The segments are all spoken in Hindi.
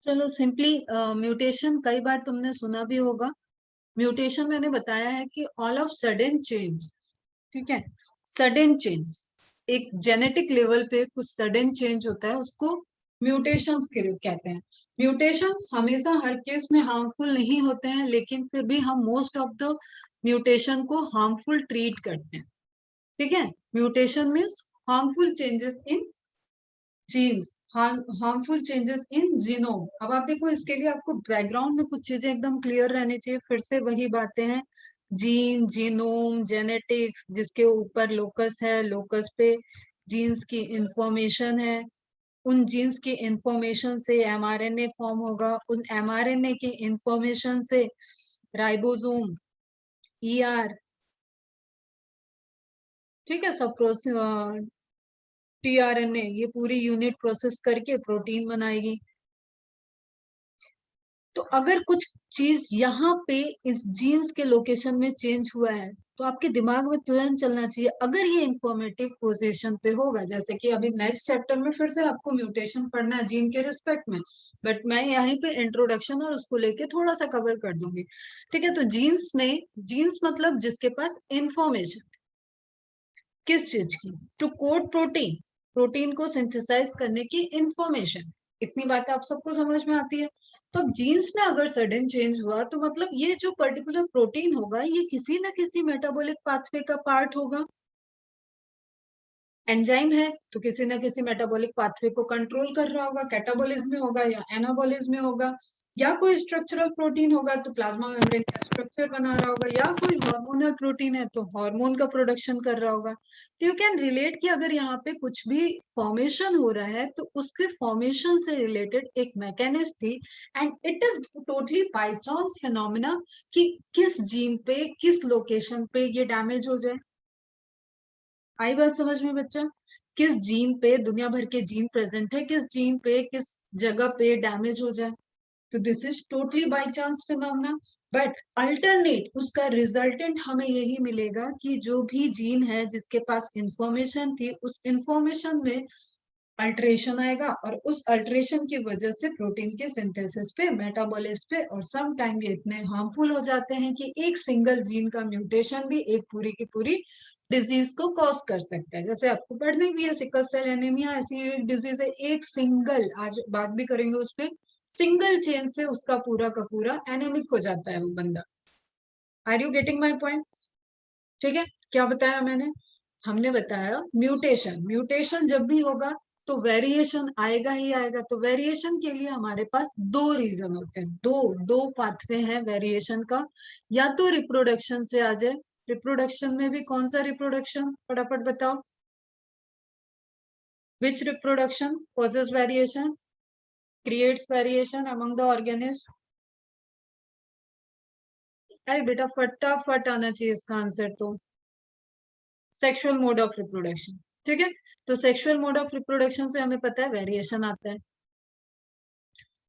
चलो सिंपली म्यूटेशन कई बार तुमने सुना भी होगा। म्यूटेशन मैंने बताया है कि ऑल ऑफ सडन चेंज, ठीक है। सडन चेंज एक जेनेटिक लेवल पे कुछ सडन चेंज होता है, उसको म्यूटेशन कहते हैं। म्यूटेशन हमेशा हर केस में हार्मफुल नहीं होते हैं, लेकिन फिर भी हम मोस्ट ऑफ द म्यूटेशन को हार्मफुल ट्रीट करते हैं, ठीक है। Mutation means harmful changes in genes, harmful changes in genome. अब आप देखो, इसके लिए आपको बैकग्राउंड में कुछ चीजें एकदम क्लियर रहनी चाहिए। फिर से वही बातें हैं, जीन, जीनोम, जेनेटिक्स, जिसके ऊपर लोकस है, लोकस पे जीन्स की इंफॉर्मेशन है। उन जीन्स की इंफॉर्मेशन से एमआरएनए फॉर्म होगा, उन एमआरएनए की इंफॉर्मेशन से राइबोसोम, ईआर, ठीक है, सब टीआरएनए, ये पूरी यूनिट प्रोसेस करके प्रोटीन बनाएगी। तो अगर कुछ चीज यहाँ पे इस जीन्स के लोकेशन में चेंज हुआ है, तो आपके दिमाग में तुरंत चलना चाहिए, अगर ये इंफॉर्मेटिव पोजीशन पे होगा। जैसे कि अभी नेक्स्ट चैप्टर में फिर से आपको म्यूटेशन पढ़ना है जीन के रिस्पेक्ट में, बट मैं यहीं पे इंट्रोडक्शन और उसको लेके थोड़ा सा कवर कर दूंगी, ठीक है। तो जीन्स में, जीन्स मतलब जिसके पास इंफॉर्मेशन किस चीज की, टू कोड प्रोटीन, प्रोटीन को सिंथेसाइज करने की इंफॉर्मेशन। इतनी बात आप सबको समझ में आती है। तो अब जीन्स में अगर सडन चेंज हुआ, तो मतलब ये जो पर्टिकुलर प्रोटीन होगा, ये किसी न किसी मेटाबॉलिक पाथवे का पार्ट होगा। एंजाइम है तो किसी न किसी मेटाबॉलिक पाथवे को कंट्रोल कर रहा होगा, कैटाबॉलिज्म में होगा या एनाबॉलिज्म में होगा। या कोई स्ट्रक्चरल प्रोटीन होगा तो प्लाज्मा मेम्ब्रेन का स्ट्रक्चर बना रहा होगा, या कोई हार्मोनल प्रोटीन है तो हार्मोन का प्रोडक्शन कर रहा होगा। तो यू कैन रिलेट कि अगर यहाँ पे कुछ भी फॉर्मेशन हो रहा है, तो उसके फॉर्मेशन से रिलेटेड एक मैकेनिज्म थी, and it is totally by chance phenomena कि किस जीन पे, किस लोकेशन पे ये डैमेज हो जाए। आई बात समझ में बच्चा? किस जीन पे, दुनिया भर के जीन प्रेजेंट है, किस जीन पे, किस जगह पे डैमेज हो जाए। तो this is totally by chance phenomena. But alternate उसका रिजल्टेंट हमें यही मिलेगा कि जो भी जीन है जिसके पास इंफॉर्मेशन थी, उस इंफॉर्मेशन में अल्टरेशन आएगा, और उस अल्टरेशन की वजह से प्रोटीन के सिंथेसिस पे, मेटाबॉलिज्म पे, और सम टाइम ये इतने हार्मफुल हो जाते हैं कि एक सिंगल जीन का म्यूटेशन भी एक पूरी की पूरी डिजीज को कॉज कर सकता है। जैसे आपको पढ़ने भी है, सिकल सेल एनीमिया ऐसी डिजीज है, एक सिंगल, आज बात भी करेंगे उस पर, सिंगल चेन से उसका पूरा का पूरा एनेमिक हो जाता है वो बंदा। Are you getting my point? ठीक है। क्या बताया मैंने? हमने बताया म्यूटेशन, म्यूटेशन जब भी होगा तो वेरिएशन आएगा ही आएगा। तो वेरिएशन के लिए हमारे पास दो रीजन होते हैं, दो दो पाथवे हैं वेरिएशन का। या तो रिप्रोडक्शन से आ जाए, रिप्रोडक्शन में भी कौन सा रिप्रोडक्शन, फटाफट बताओ, which reproduction causes variation, creates variation among the organism? अरे बेटा फटाफट आना चाहिए इसका आंसर। तो सेक्सुअल मोड ऑफ रिप्रोडक्शन, ठीक है। तो सेक्सुअल मोड ऑफ रिप्रोडक्शन से हमें पता है वेरिएशन आता है।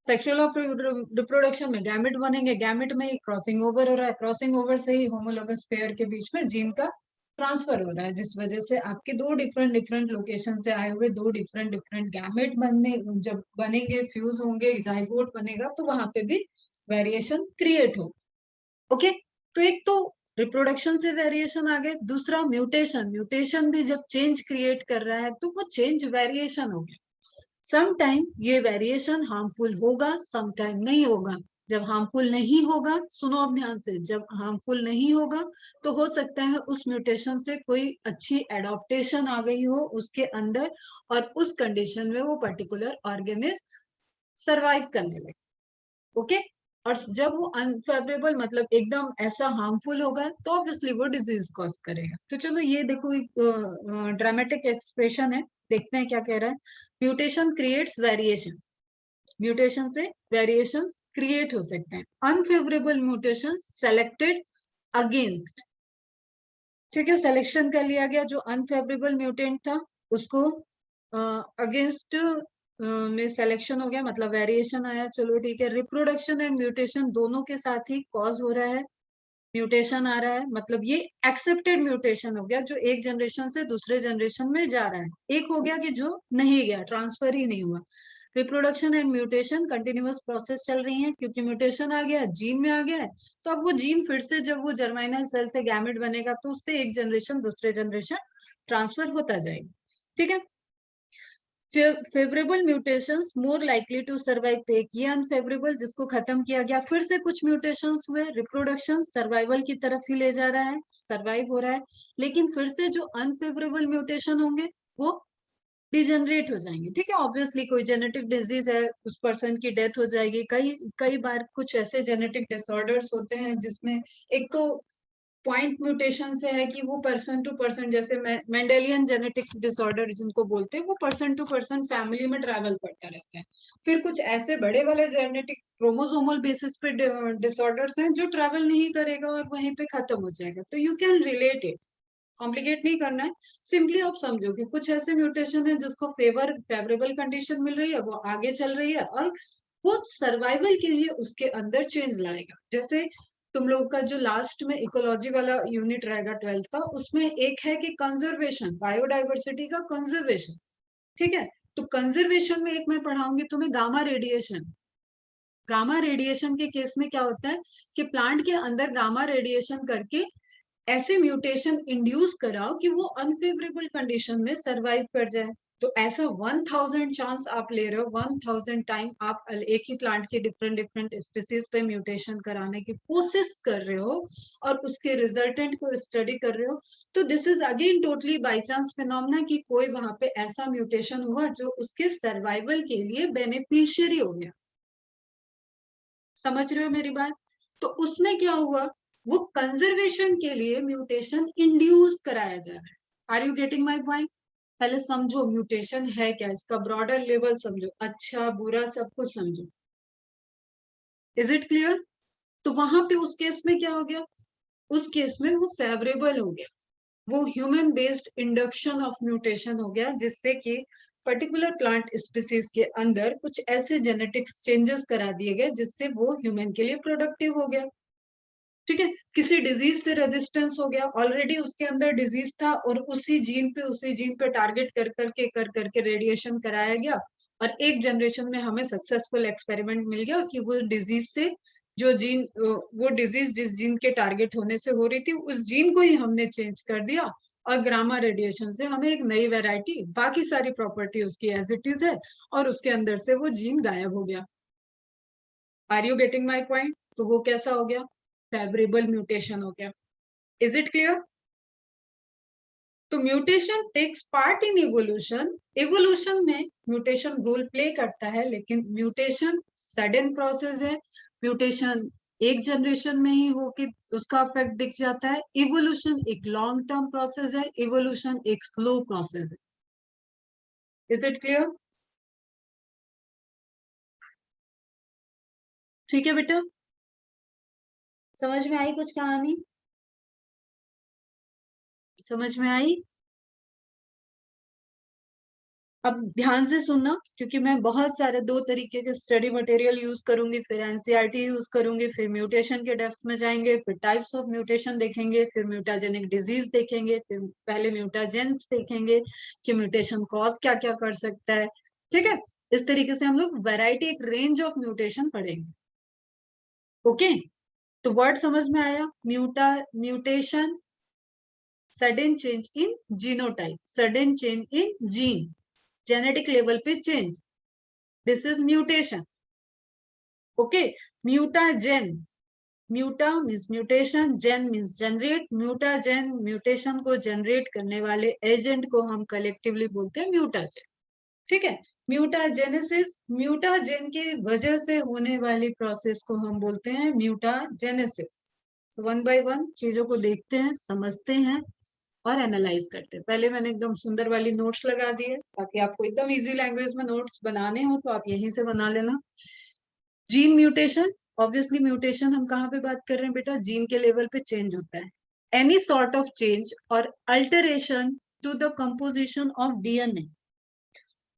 सेक्सुअल ऑफ रिप्रोडक्शन में गैमेट बनेंगे, गैमेट में क्रॉसिंग ओवर हो रहा है, क्रॉसिंग ओवर से ही होमोलोगस पेयर के बीच में जीन का ट्रांसफर हो रहा है, जिस वजह से आपके दो डिफरेंट डिफरेंट लोकेशन से आए हुए दो डिफरेंट डिफरेंट गैमेट बनने, जब बनेंगे, फ्यूज होंगे, जाइगोट बनेगा, तो वहां पे भी वेरिएशन क्रिएट हो। ओके। तो एक तो रिप्रोडक्शन से वेरिएशन आ गए, दूसरा म्यूटेशन, म्यूटेशन भी जब चेंज क्रिएट कर रहा है तो वो चेंज वेरिएशन हो गया। सम टाइम ये वेरिएशन हार्मफुल होगा, सम टाइम नहीं होगा। जब हार्मफुल नहीं होगा, सुनो अब ध्यान से, जब हार्मफुल नहीं होगा तो हो सकता है उस म्यूटेशन से कोई अच्छी एडॉप्टेशन आ गई हो उसके अंदर, और उस कंडीशन में वो पर्टिकुलर ऑर्गेनिज्म सरवाइव करने लगे। ओके। और जब वो अनफेवरेबल, मतलब एकदम ऐसा हार्मफुल होगा, तो ऑब्वियसली वो डिजीज कॉज करेगा। तो चलो ये देखो, एक ड्रामेटिक एक्सप्रेशन है, देखते हैं क्या कह रहा है। म्यूटेशन क्रिएट्स वेरिएशन, म्यूटेशन से वेरिएशन क्रिएट हो सकते हैं। अनफेवरेबल म्यूटेशन सेलेक्टेड अगेंस्ट, ठीक है, सिलेक्शन कर लिया गया, जो अनफेवरेबल म्यूटेंट था उसको अगेंस्ट में सिलेक्शन हो गया, मतलब वेरिएशन आया। चलो ठीक है। रिप्रोडक्शन एंड म्यूटेशन दोनों के साथ ही कॉज हो रहा है, म्यूटेशन आ रहा है, मतलब ये एक्सेप्टेड म्यूटेशन हो गया, जो एक जनरेशन से दूसरे जनरेशन में जा रहा है। एक हो गया कि जो नहीं गया, ट्रांसफर ही नहीं हुआ। Reproduction and mutation continuous process चल रही है, क्योंकि म्यूटेशन आ गया, जीन में आ गया है, तो अब वो जीन फिर से जब वो जर्मिनल सेल से गैमेट बनेगा तो उससे एक जनरेशन दूसरे जनरेशन ट्रांसफर होता जाएगा। ठीक है, favourable mutations more likely to survive, तो एक ये अनफेवरेबल जिसको खत्म किया गया, फिर से कुछ म्यूटेशंस हुए, रिप्रोडक्शन सर्वाइवल की तरफ ही ले जा रहा है, सर्वाइव हो रहा है, लेकिन फिर से जो अनफेवरेबल म्यूटेशन होंगे वो डिजेनरेट हो जाएंगे। ठीक है, ऑब्वियसली कोई जेनेटिक डिजीज है, उस पर्सन की डेथ हो जाएगी। कई कई बार कुछ ऐसे जेनेटिक डिसऑर्डर्स होते हैं जिसमें एक तो पॉइंट म्यूटेशन से है कि वो पर्सन टू पर्सन, जैसे मेंडेलियन जेनेटिक्स डिसऑर्डर जिनको बोलते हैं, वो पर्सन टू पर्सन फैमिली में ट्रैवल करता रहता है। फिर कुछ ऐसे बड़े वाले जेनेटिक क्रोमोसोमल बेसिस पे डिसऑर्डर्स हैं जो ट्रैवल नहीं करेगा और वहीं पे खत्म हो जाएगा। तो you can relate it, complicate नहीं करना है, सिंपली आप समझो कि कुछ ऐसे म्यूटेशन है जिसको फेवरेबल कंडीशन मिल रही है, वो आगे चल रही है और वो सर्वाइवल के लिए उसके अंदर चेंज लाएगा। जैसे तुम लोग का जो लास्ट में इकोलॉजी वाला यूनिट रहेगा 12th का, उसमें एक है कि कंजर्वेशन, बायोडाइवर्सिटी का कंजर्वेशन। ठीक है, तो कंजर्वेशन में एक मैं पढ़ाऊंगी तुम्हें गामा रेडिएशन। गामा रेडिएशन के केस में क्या होता है कि प्लांट के अंदर गामा रेडिएशन करके ऐसे म्यूटेशन इंड्यूस कराओ कि वो अनफेवरेबल कंडीशन में सरवाइव कर जाए। तो ऐसा 1000 चांस आप ले रहे हो, 1000 टाइम आप एक ही प्लांट के डिफरेंट डिफरेंट स्पीसीज पे म्यूटेशन कराने की कोशिश कर रहे हो और उसके रिजल्टेंट को स्टडी कर रहे हो। तो this is again totally by chance phenomena कि कोई वहां पे ऐसा म्यूटेशन हुआ जो उसके सर्वाइवल के लिए बेनिफिशियरी हो गया। समझ रहे हो मेरी बात? तो उसमें क्या हुआ, वो कंजर्वेशन के लिए म्यूटेशन इंड्यूस कराया जा रहा है। Are you getting my point? पहले समझो म्यूटेशन है क्या, इसका ब्रॉडर लेवल समझो, अच्छा बुरा सब कुछ समझो। Is it clear? तो वहां पे उस केस में क्या हो गया, उस केस में वो फेवरेबल हो गया, वो human based induction of mutation हो गया, जिससे कि पर्टिकुलर प्लांट स्पीसीज के अंदर कुछ ऐसे जेनेटिक्स चेंजेस करा दिए गए जिससे वो ह्यूमन के लिए प्रोडक्टिव हो गया। ठीक है, किसी डिजीज से रेजिस्टेंस हो गया, ऑलरेडी उसके अंदर डिजीज था और उसी जीन पे टारगेट कर करके रेडिएशन कराया गया और एक जनरेशन में हमें सक्सेसफुल एक्सपेरिमेंट मिल गया कि वो डिजीज से जो जीन, वो डिजीज जिस जीन के टारगेट होने से हो रही थी उस जीन को ही हमने चेंज कर दिया और ग्रामा रेडिएशन से हमें एक नई वैरायटी, बाकी सारी प्रॉपर्टी उसकी एज इट इज है और उसके अंदर से वो जीन गायब हो गया। Are you getting my point? तो वो कैसा हो गया, फेवरेबल म्यूटेशन हो गया। Is it clear? तो mutation takes part in evolution, evolution में म्यूटेशन रोल प्ले करता है, लेकिन म्यूटेशन सडन प्रोसेस है। म्यूटेशन एक जनरेशन में ही हो कि उसका इफेक्ट दिख जाता है। इवोल्यूशन एक लॉन्ग टर्म प्रोसेस है, इवोल्यूशन एक स्लो प्रोसेस है। Is it clear? ठीक है बेटा, समझ में आई कुछ कहानी? समझ में आई? अब ध्यान से सुनना, क्योंकि मैं बहुत सारे दो तरीके के स्टडी मटेरियल यूज करूंगी, फिर एनसीईआरटी यूज करूंगी, फिर म्यूटेशन के डेप्थ में जाएंगे, फिर टाइप्स ऑफ म्यूटेशन देखेंगे, फिर म्यूटाजेनिक डिजीज देखेंगे, फिर पहले म्यूटाजेंस देखेंगे कि म्यूटेशन कॉज क्या क्या कर सकता है। ठीक है, इस तरीके से हम लोग वैरायटी, एक रेंज ऑफ म्यूटेशन पढ़ेंगे। ओके, तो वर्ड समझ में आया? Mutation, sudden change in genotype, sudden change in gene, genetic level पे change, this is mutation. Okay, mutagen, muta means mutation, gen means generate, mutagen mutation को जनरेट करने वाले एजेंट को हम कलेक्टिवली बोलते हैं म्यूटाजेन। ठीक है, म्यूटाजेनेसिस, म्यूटाजेन की वजह से होने वाली प्रोसेस को हम बोलते हैं म्यूटाजेनेसिस। वन बाय वन चीजों को देखते हैं, समझते हैं और एनालाइज करते हैं। पहले मैंने एकदम सुंदर वाली नोट्स लगा दी है ताकि आपको एकदम इजी लैंग्वेज में नोट्स बनाने हो तो आप यहीं से बना लेना। जीन म्यूटेशन, ऑब्वियसली म्यूटेशन हम कहाँ पे बात कर रहे हैं बेटा, जीन के लेवल पे चेंज होता है। एनी सॉर्ट ऑफ चेंज और alteration to the composition of DNA,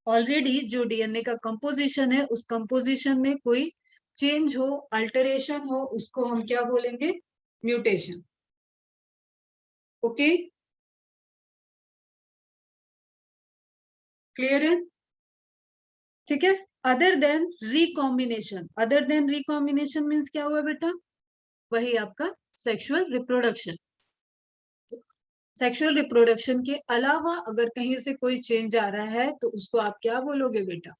already जो डीएनए का कंपोजिशन है उस कंपोजिशन में कोई चेंज हो, अल्टरेशन हो, उसको हम क्या बोलेंगे, म्यूटेशन। ओके, क्लियर है? ठीक है, other than recombination, other than recombination means क्या हुआ बेटा, वही आपका सेक्सुअल रिप्रोडक्शन। सेक्सुअल रिप्रोडक्शन के अलावा अगर कहीं से कोई चेंज आ रहा है तो उसको आप क्या बोलोगे बेटा,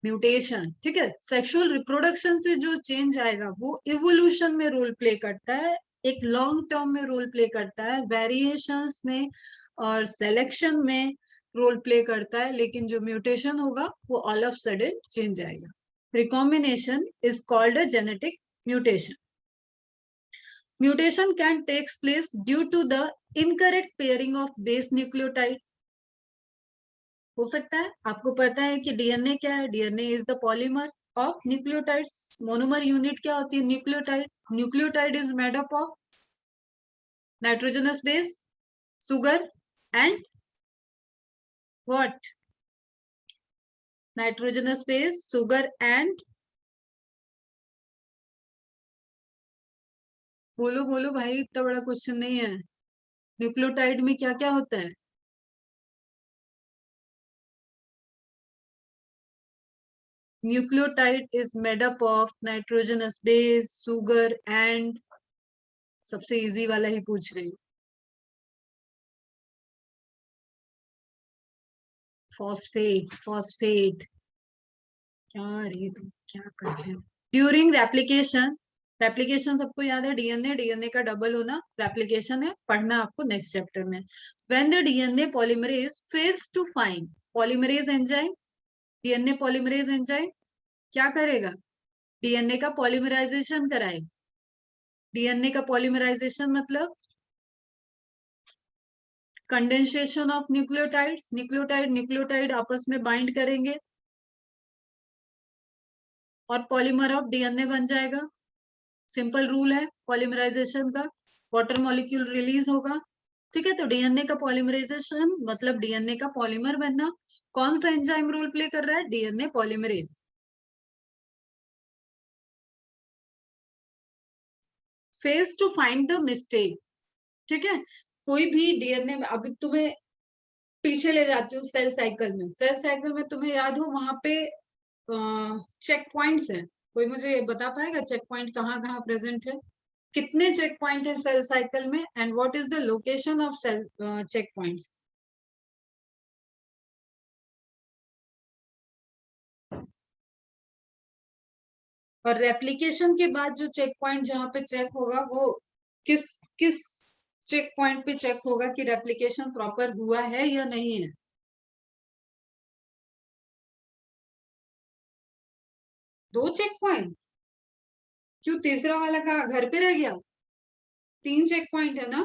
म्यूटेशन। ठीक है, सेक्सुअल रिप्रोडक्शन से जो चेंज आएगा वो इवोल्यूशन में रोल प्ले करता है, एक लॉन्ग टर्म में रोल प्ले करता है, वेरिएशंस में और सिलेक्शन में रोल प्ले करता है, लेकिन जो म्यूटेशन होगा वो ऑल ऑफ सडन चेंज आएगा। Recombination is called a genetic mutation. Mutation can take place due to the incorrect pairing of base nucleotide. हो सकता है, आपको पता है कि डीएनए क्या है, DNA is the polymer of nucleotides. Monomer unit क्या होती है, nucleotide. Nucleotide is made up of nitrogenous base, sugar and what, nitrogenous base, sugar and, बोलो बोलो भाई, इतना बड़ा क्वेश्चन नहीं है। न्यूक्लियोटाइड में क्या क्या होता है, nucleotide is made up of nitrogenous base, sugar and, सबसे इजी वाला ही पूछ रही हूँ, फॉस्फेट। फॉस्फेट क्या रे, तुम क्या कर रहे हो। ड्यूरिंग रेप्लिकेशन, रेप्लिकेशन सबको याद है, डीएनए, डीएनए का डबल होना रेप्लिकेशन है, पढ़ना आपको नेक्स्ट चैप्टर में। When the DNA polymerase fails to find, polymerase enzyme, DNA polymerase enzyme क्या करेगा, डीएनए का पॉलीमराइजेशन कराएगा। डीएनए का पॉलीमराइजेशन मतलब condensation of nucleotides, nucleotide nucleotide आपस में बाइंड करेंगे और पॉलीमर ऑफ डीएनए बन जाएगा। सिंपल रूल है पॉलीमराइजेशन का, वाटर मॉलिक्यूल रिलीज होगा। ठीक है, तो डीएनए का पॉलीमराइजेशन मतलब डीएनए का पॉलीमर बनना। कौन सा एंजाइम रोल प्ले कर रहा है, DNA polymerase. Phase two find the mistake. ठीक है, कोई भी डीएनए में, अभी तुम्हें पीछे ले जाती हूँ सेल साइकिल में, सेल साइकिल में तुम्हें याद हो वहां पे चेक पॉइंट्स है, कोई मुझे ये बता पाएगा चेक पॉइंट कहाँ कहाँ प्रेजेंट है, कितने चेक पॉइंट है सेल साइकिल में, and what is the location of cell check points. और रेप्लिकेशन के बाद जो चेक पॉइंट जहां पे चेक होगा वो किस किस चेक पॉइंट पे चेक होगा कि रेप्लिकेशन प्रॉपर हुआ है या नहीं है। दो चेक पॉइंट, क्यों तीसरा वाला का घर पे रह गया, तीन चेक पॉइंट है ना।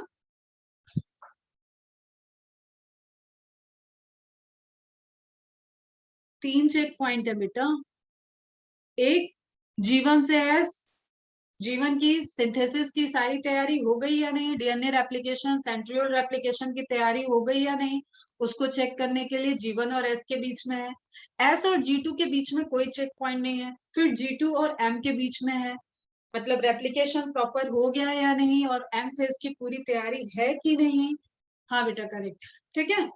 तीन चेक पॉइंट है बेटा, एक जीवन से है, जीवन की सिंथेसिस की सारी तैयारी हो गई या नहीं, डीएनए रेप्लिकेशन, सेंट्रियोल रेप्लिकेशन की तैयारी हो गई या नहीं, उसको चेक करने के लिए जीवन और एस के बीच में है। एस और जी2 के बीच में कोई चेक पॉइंट नहीं है, फिर जी2 और एम के बीच में है, मतलब रेप्लिकेशन प्रॉपर हो गया या नहीं, और एम फेज की पूरी तैयारी है कि नहीं। हाँ बेटा करेक्ट, ठीक है,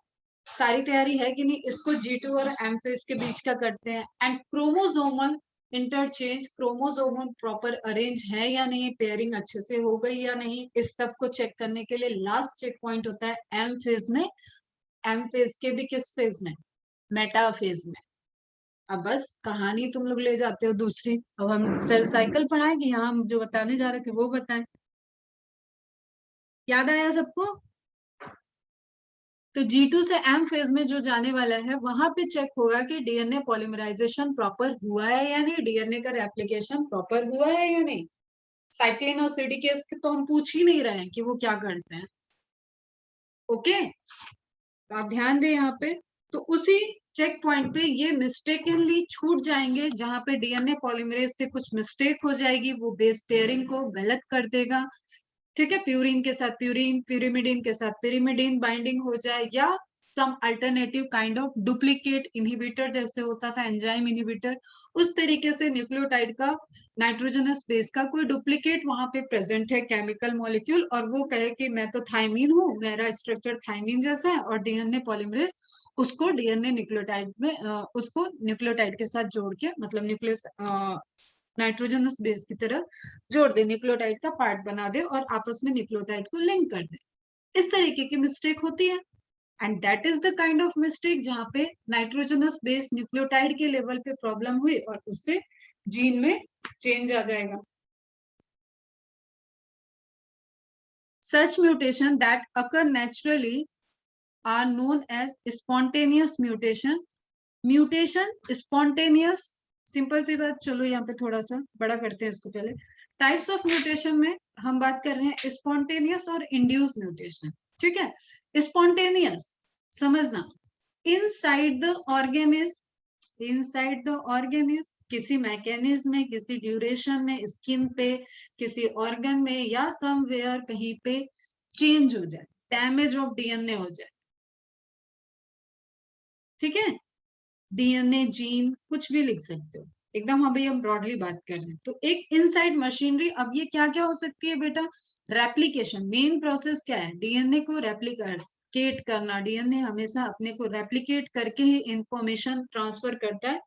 सारी तैयारी है कि नहीं, इसको जी2 और एम फेज के बीच का करते हैं। And chromosomal interchange, chromosome proper arrange है या नहीं, पेयरिंग अच्छे से हो गई या नहीं, इस सब को चेक करने के लिए लास्ट चेक पॉइंट होता है एम फेज में। एम फेज के भी किस फेज में, मेटा फेज में। अब बस कहानी तुम लोग ले जाते हो दूसरी, अब हम सेल साइकिल पढ़ाएंगे, यहाँ हम जो बताने जा रहे थे वो बताएं। याद आया सबको। तो G2 से एम फेज में जो जाने वाला है वहां पे चेक होगा कि डीएनए पॉलीमराइजेशन प्रॉपर हुआ है या नहीं, डीएनए का रेप्लिकेशन प्रॉपर हुआ है या नहीं। साइक्लिन और सीडीकेस तो हम पूछ ही नहीं रहे हैं कि वो क्या करते हैं। ओके, तो आप ध्यान दें यहाँ पे, तो उसी चेक पॉइंट पे ये मिस्टेकनली छूट जाएंगे, जहां पे डीएनए पॉलीमरेज से कुछ मिस्टेक हो जाएगी, वो बेस पेयरिंग को गलत कर देगा। ठीक है, प्यूरिन के साथ प्यूरिन, प्यूरिमिडीन के साथ प्यूरिमिडीन बाइंडिंग हो जाए, या some alternative kind of duplicate inhibitor जैसे होता था एंजाइम इनहिबिटर, उस तरीके से न्यूक्लियोटाइड का, नाइट्रोजनस बेस का कोई डुप्लीकेट वहां पे प्रेजेंट है केमिकल मॉलिक्यूल, और वो कहे कि मैं तो थाइमीन हूँ, मेरा स्ट्रक्चर थाइमीन जैसा है और डीएनए पॉलीमरेज उसको डीएनए न्यूक्लियोटाइड में उसको न्यूक्लियोटाइड के साथ जोड़ के, मतलब न्यूक्लियस नाइट्रोजनस बेस की तरह जोड़ दे, न्यूक्लियोटाइड का पार्ट बना दे और आपस में न्यूक्लियोटाइड को लिंक कर दे। इस तरीके की मिस्टेक होती है, and that is the kind of mistake जहां पे नाइट्रोजनस बेस न्यूक्लियोटाइड के लेवल पे प्रॉब्लम हुई और उससे जीन में चेंज आ जाएगा। Such mutation that occur naturally are known as spontaneous mutation. Mutation spontaneous, simple सी बात। चलो यहाँ पे थोड़ा सा बड़ा करते हैं इसको पहले। टाइप्स ऑफ म्यूटेशन में हम बात कर रहे हैं स्पॉन्टेनियस और इंड्यूस म्यूटेशन। ठीक है, स्पॉन्टेनियस समझना, inside the organism, inside the organism किसी मैकेनिज्म में, किसी ड्यूरेशन में, स्किन पे, किसी ऑर्गन में या समवेयर कहीं पे चेंज हो जाए, डैमेज ऑफ डीएनए हो जाए। ठीक है, डीएनए जीन कुछ भी लिख सकते हो, एकदम अभी हम ब्रॉडली बात कर रहे हैं। तो एक इनसाइड मशीनरी, अब ये क्या क्या हो सकती है बेटा? रेप्लिकेशन, मेन प्रोसेस क्या है? डीएनए को रेप्लिकेट करना। डीएनए हमेशा अपने को रेप्लिकेट करके ही इंफॉर्मेशन ट्रांसफर करता है,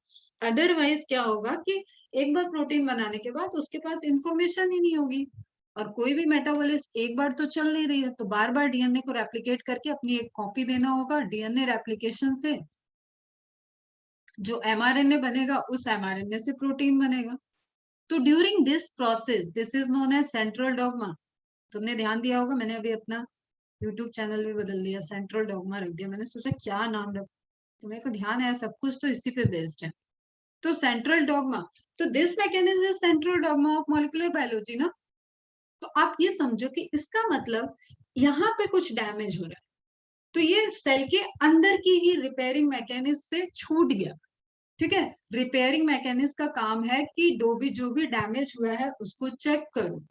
अदरवाइज क्या होगा कि एक बार प्रोटीन बनाने के बाद उसके पास इंफॉर्मेशन ही नहीं होगी। और कोई भी मेटाबॉलिज्म एक बार तो चल नहीं रही है, तो बार बार डीएनए को रेप्लिकेट करके अपनी एक कॉपी देना होगा। डीएनए रेप्लिकेशन से जो एमआरएनए बनेगा, उस एमआरएनए से प्रोटीन बनेगा। तो during this process, this is known as central dogma. तुमने ध्यान दिया होगा, मैंने अभी अपना यूट्यूब चैनल भी बदल दिया, सेंट्रल डॉगमा रख दिया। मैंने सोचा क्या नाम रख, तुम्हें को ध्यान है, सब कुछ तो इसी पे बेस्ड है। तो सेंट्रल डॉगमा, तो this mechanism is central dogma of molecular biology ना। तो आप ये समझो कि इसका मतलब यहाँ पे कुछ डैमेज हो रहा है, तो ये सेल के अंदर की ही रिपेयरिंग मैकेनिज्म से छूट गया। ठीक है, रिपेयरिंग मैकेनिज्म का काम है कि जो भी डैमेज हुआ है उसको चेक करो,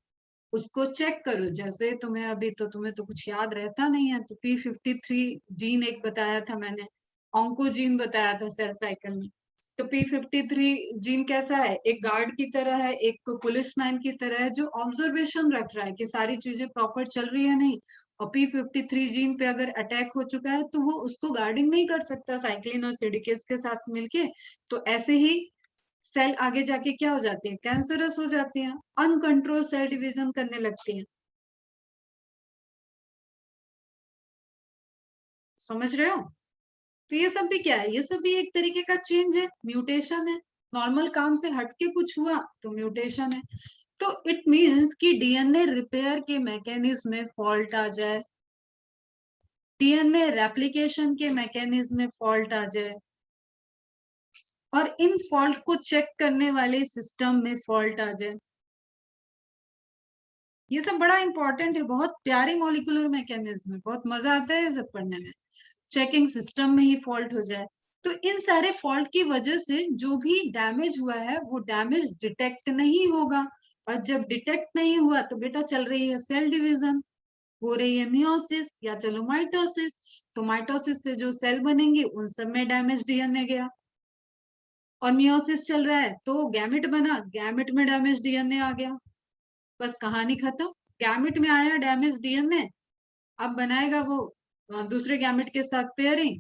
उसको चेक करो। जैसे तुम्हें अभी तो तुम्हें तो कुछ याद रहता नहीं है, तो P53 जीन एक बताया था मैंने, ऑन्कोजीन बताया था सेल साइकिल में। तो P53 जीन कैसा है? एक गार्ड की तरह है, एक पुलिसमैन की तरह है, जो ऑब्जर्वेशन रख रहा है कि सारी चीजें प्रॉपर चल रही है नहीं। और P53 जीन पे अगर अटैक हो चुका है तो वो उसको गार्डिंग नहीं कर सकता साइक्लिन और सीडिकेस के साथ मिलके। तो ऐसे ही सेल आगे जाके क्या हो जाती है? कैंसरस हो जाती है, अनकंट्रोल सेल डिवीजन करने लगती है। समझ रहे हो? तो ये सब भी क्या है? ये सब भी एक तरीके का चेंज है, म्यूटेशन है। नॉर्मल काम से हटके कुछ हुआ तो म्यूटेशन है। तो इट मीन्स कि डीएनए रिपेयर के मैकेनिज्म में फॉल्ट आ जाए, डीएनए रेप्लिकेशन के मैकेनिज्म में फॉल्ट आ जाए, और इन फॉल्ट को चेक करने वाले सिस्टम में फॉल्ट आ जाए। ये सब बड़ा इंपॉर्टेंट है, बहुत प्यारी मॉलिक्यूलर मैकेनिज्म है, बहुत मजा आता है ये सब पढ़ने में। चेकिंग सिस्टम में ही फॉल्ट हो जाए, तो इन सारे फॉल्ट की वजह से जो भी डैमेज हुआ है वो डैमेज डिटेक्ट नहीं होगा। और जब डिटेक्ट नहीं हुआ तो बेटा चल रही है सेल डिवीजन, हो रही है मियोसिस या चलो माइटोसिस। तो माइटोसिस से जो सेल बनेंगे उन सब में डैमेज डीएनए गया, और मियोसिस चल रहा है तो गैमेट बना, गैमेट में डैमेज डीएनए आ गया, बस कहानी खत्म। गैमेट में आया डैमेज डीएनए, अब बनाएगा वो दूसरे गैमेट के साथ पेयरिंग,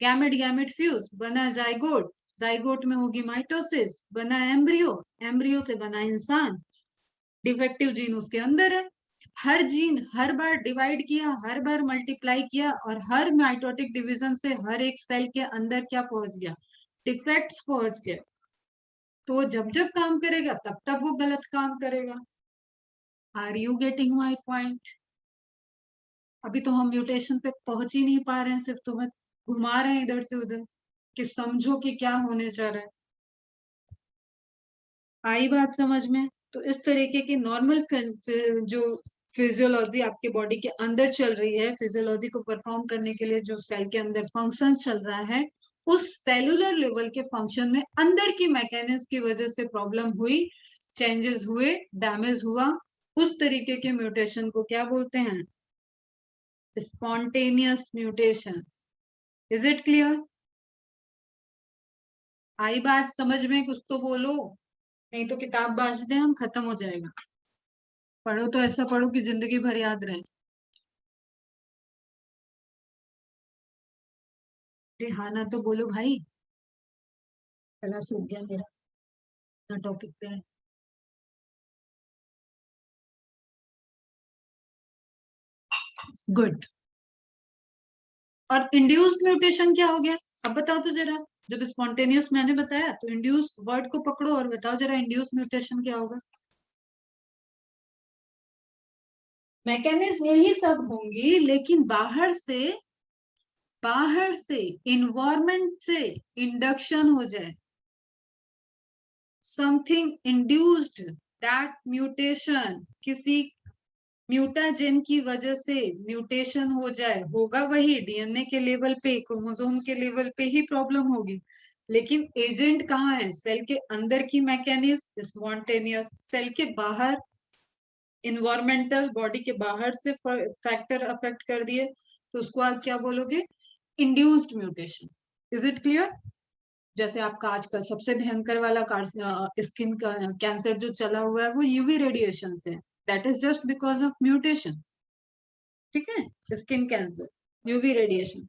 गैमेट गैमेट फ्यूज, बना जाइगोट, जाइगोट में होगी माइटोसिस, बना एम्ब्रियो, एम्ब्रियो से बना इंसान, डिफेक्टिव जीन उसके अंदर है। हर जीन हर बार डिवाइड किया, हर बार मल्टीप्लाई किया, और हर माइटोटिक डिवीजन से हर एक सेल के अंदर क्या पहुंच गया? डिफेक्ट्स पहुंच गए। तो वो जब जब काम करेगा तब तब वो गलत काम करेगा। Are you getting my point? अभी तो हम म्यूटेशन पे पहुंच ही नहीं पा रहे हैं, सिर्फ तुम्हें घुमा रहे हैं इधर से उधर कि समझो कि क्या होने जा रहा है। आई बात समझ में? तो इस तरीके की नॉर्मल जो फिजियोलॉजी आपके बॉडी के अंदर चल रही है, फिजियोलॉजी को परफॉर्म करने के लिए जो सेल के अंदर फंक्शन चल रहा है, उस सेलुलर लेवल के फंक्शन में अंदर की मैकेनिज्म की वजह से प्रॉब्लम हुई, चेंजेस हुए, डैमेज हुआ, उस तरीके के म्यूटेशन को क्या बोलते हैं? Spontaneous mutation. Is it clear? आई बात समझ में? कुछ तो बोलो, नहीं तो किताब बांट दें हम, खत्म हो जाएगा। पढ़ो तो ऐसा पढ़ो कि जिंदगी भर याद रहे। अरे हाँ ना तो बोलो भाई, गला सूख गया मेरा ना टॉपिक पे है। गुड। और इंड्यूस्ड म्यूटेशन क्या हो गया? अब बताओ तो जरा। जब स्पॉन्टेनियस मैंने बताया तो इंड्यूस वर्ड को पकड़ो और बताओ जरा इंड्यूस म्यूटेशन क्या होगा। मैकेनिज्म यही सब होंगी, लेकिन बाहर से इन्वायरमेंट से इंडक्शन हो जाए, समथिंग इंड्यूस्ड, दैट म्यूटेशन, किसी म्यूटाजेन की वजह से म्यूटेशन हो जाए, होगा वही डीएनए के लेवल पे, क्रोमोसोम के लेवल पे ही प्रॉब्लम होगी, लेकिन एजेंट कहाँ है? सेल के अंदर की मैकेनिज्म स्पॉन्टेनियस, सेल के बाहर इन्वायरमेंटल, बॉडी के बाहर से फैक्टर अफेक्ट कर दिए, तो उसको आप क्या बोलोगे? Induced mutation. Is it clear? जैसे आपका आजकल सबसे भयंकर वाला स्किन का कैंसर जो चला हुआ है वो यूवी रेडिएशन से, that is just because of mutation. ठीक है, स्किन कैंसर, यूवी रेडिएशन।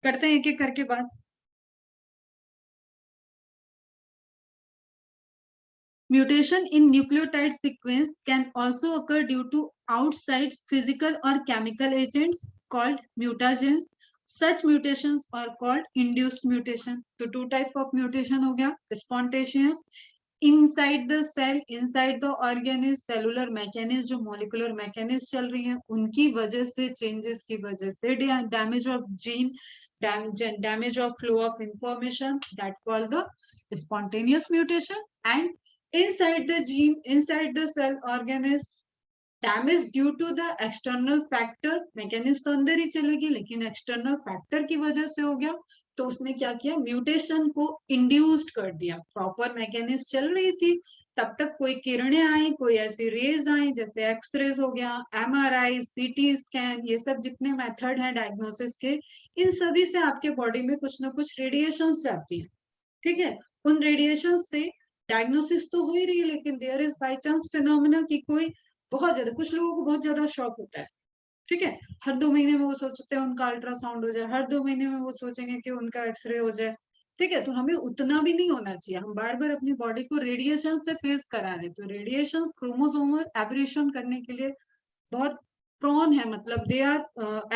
करते हैं एक एक करके बात। Mutation in nucleotide sequence can also occur due to outside physical or chemical agents called mutagens. Such mutations are called induced mutation. तो two type of mutation हो गया, spontaneous inside the cell, inside the organism, cellular mechanism, जो molecular mechanism चल रही है उनकी वजह से, changes की वजह से, damage of gene, damage of flow of information, that called the spontaneous mutation. And inside the gene, inside the cell organism, damage due to the external factor, mechanism तो अंदर ही चलेगी लेकिन एक्सटर्नल फैक्टर की वजह से हो गया, तो उसने क्या किया? म्यूटेशन को इंड्यूस्ड कर दिया। प्रॉपर मैकेनिज्म चल रही थी तब तक, कोई किरणें आई, कोई ऐसी रेज आई जैसे एक्सरेज हो गया, एमआरआई, सीटी स्कैन, ये सब जितने मेथड हैं डायग्नोसिस के, इन सभी से आपके बॉडी में कुछ ना कुछ रेडिएशन जाती है। ठीक है, उन रेडिएशन से डायग्नोसिस तो हो ही रही है, लेकिन there is by chance phenomena की कोई बहुत ज्यादा, कुछ लोगों को बहुत ज्यादा शौक होता है। ठीक है, हर 2 महीने में वो सोचते हैं उनका अल्ट्रासाउंड हो जाए, हर 2 महीने में वो सोचेंगे कि उनका एक्सरे हो जाए। ठीक है, तो हमें उतना भी नहीं होना चाहिए, हम बार बार अपनी बॉडी को रेडिएशन से फेस करा रहे, तो रेडिएशन क्रोमोसोमल एब्रेशन करने के लिए बहुत प्रोन है, मतलब दे आर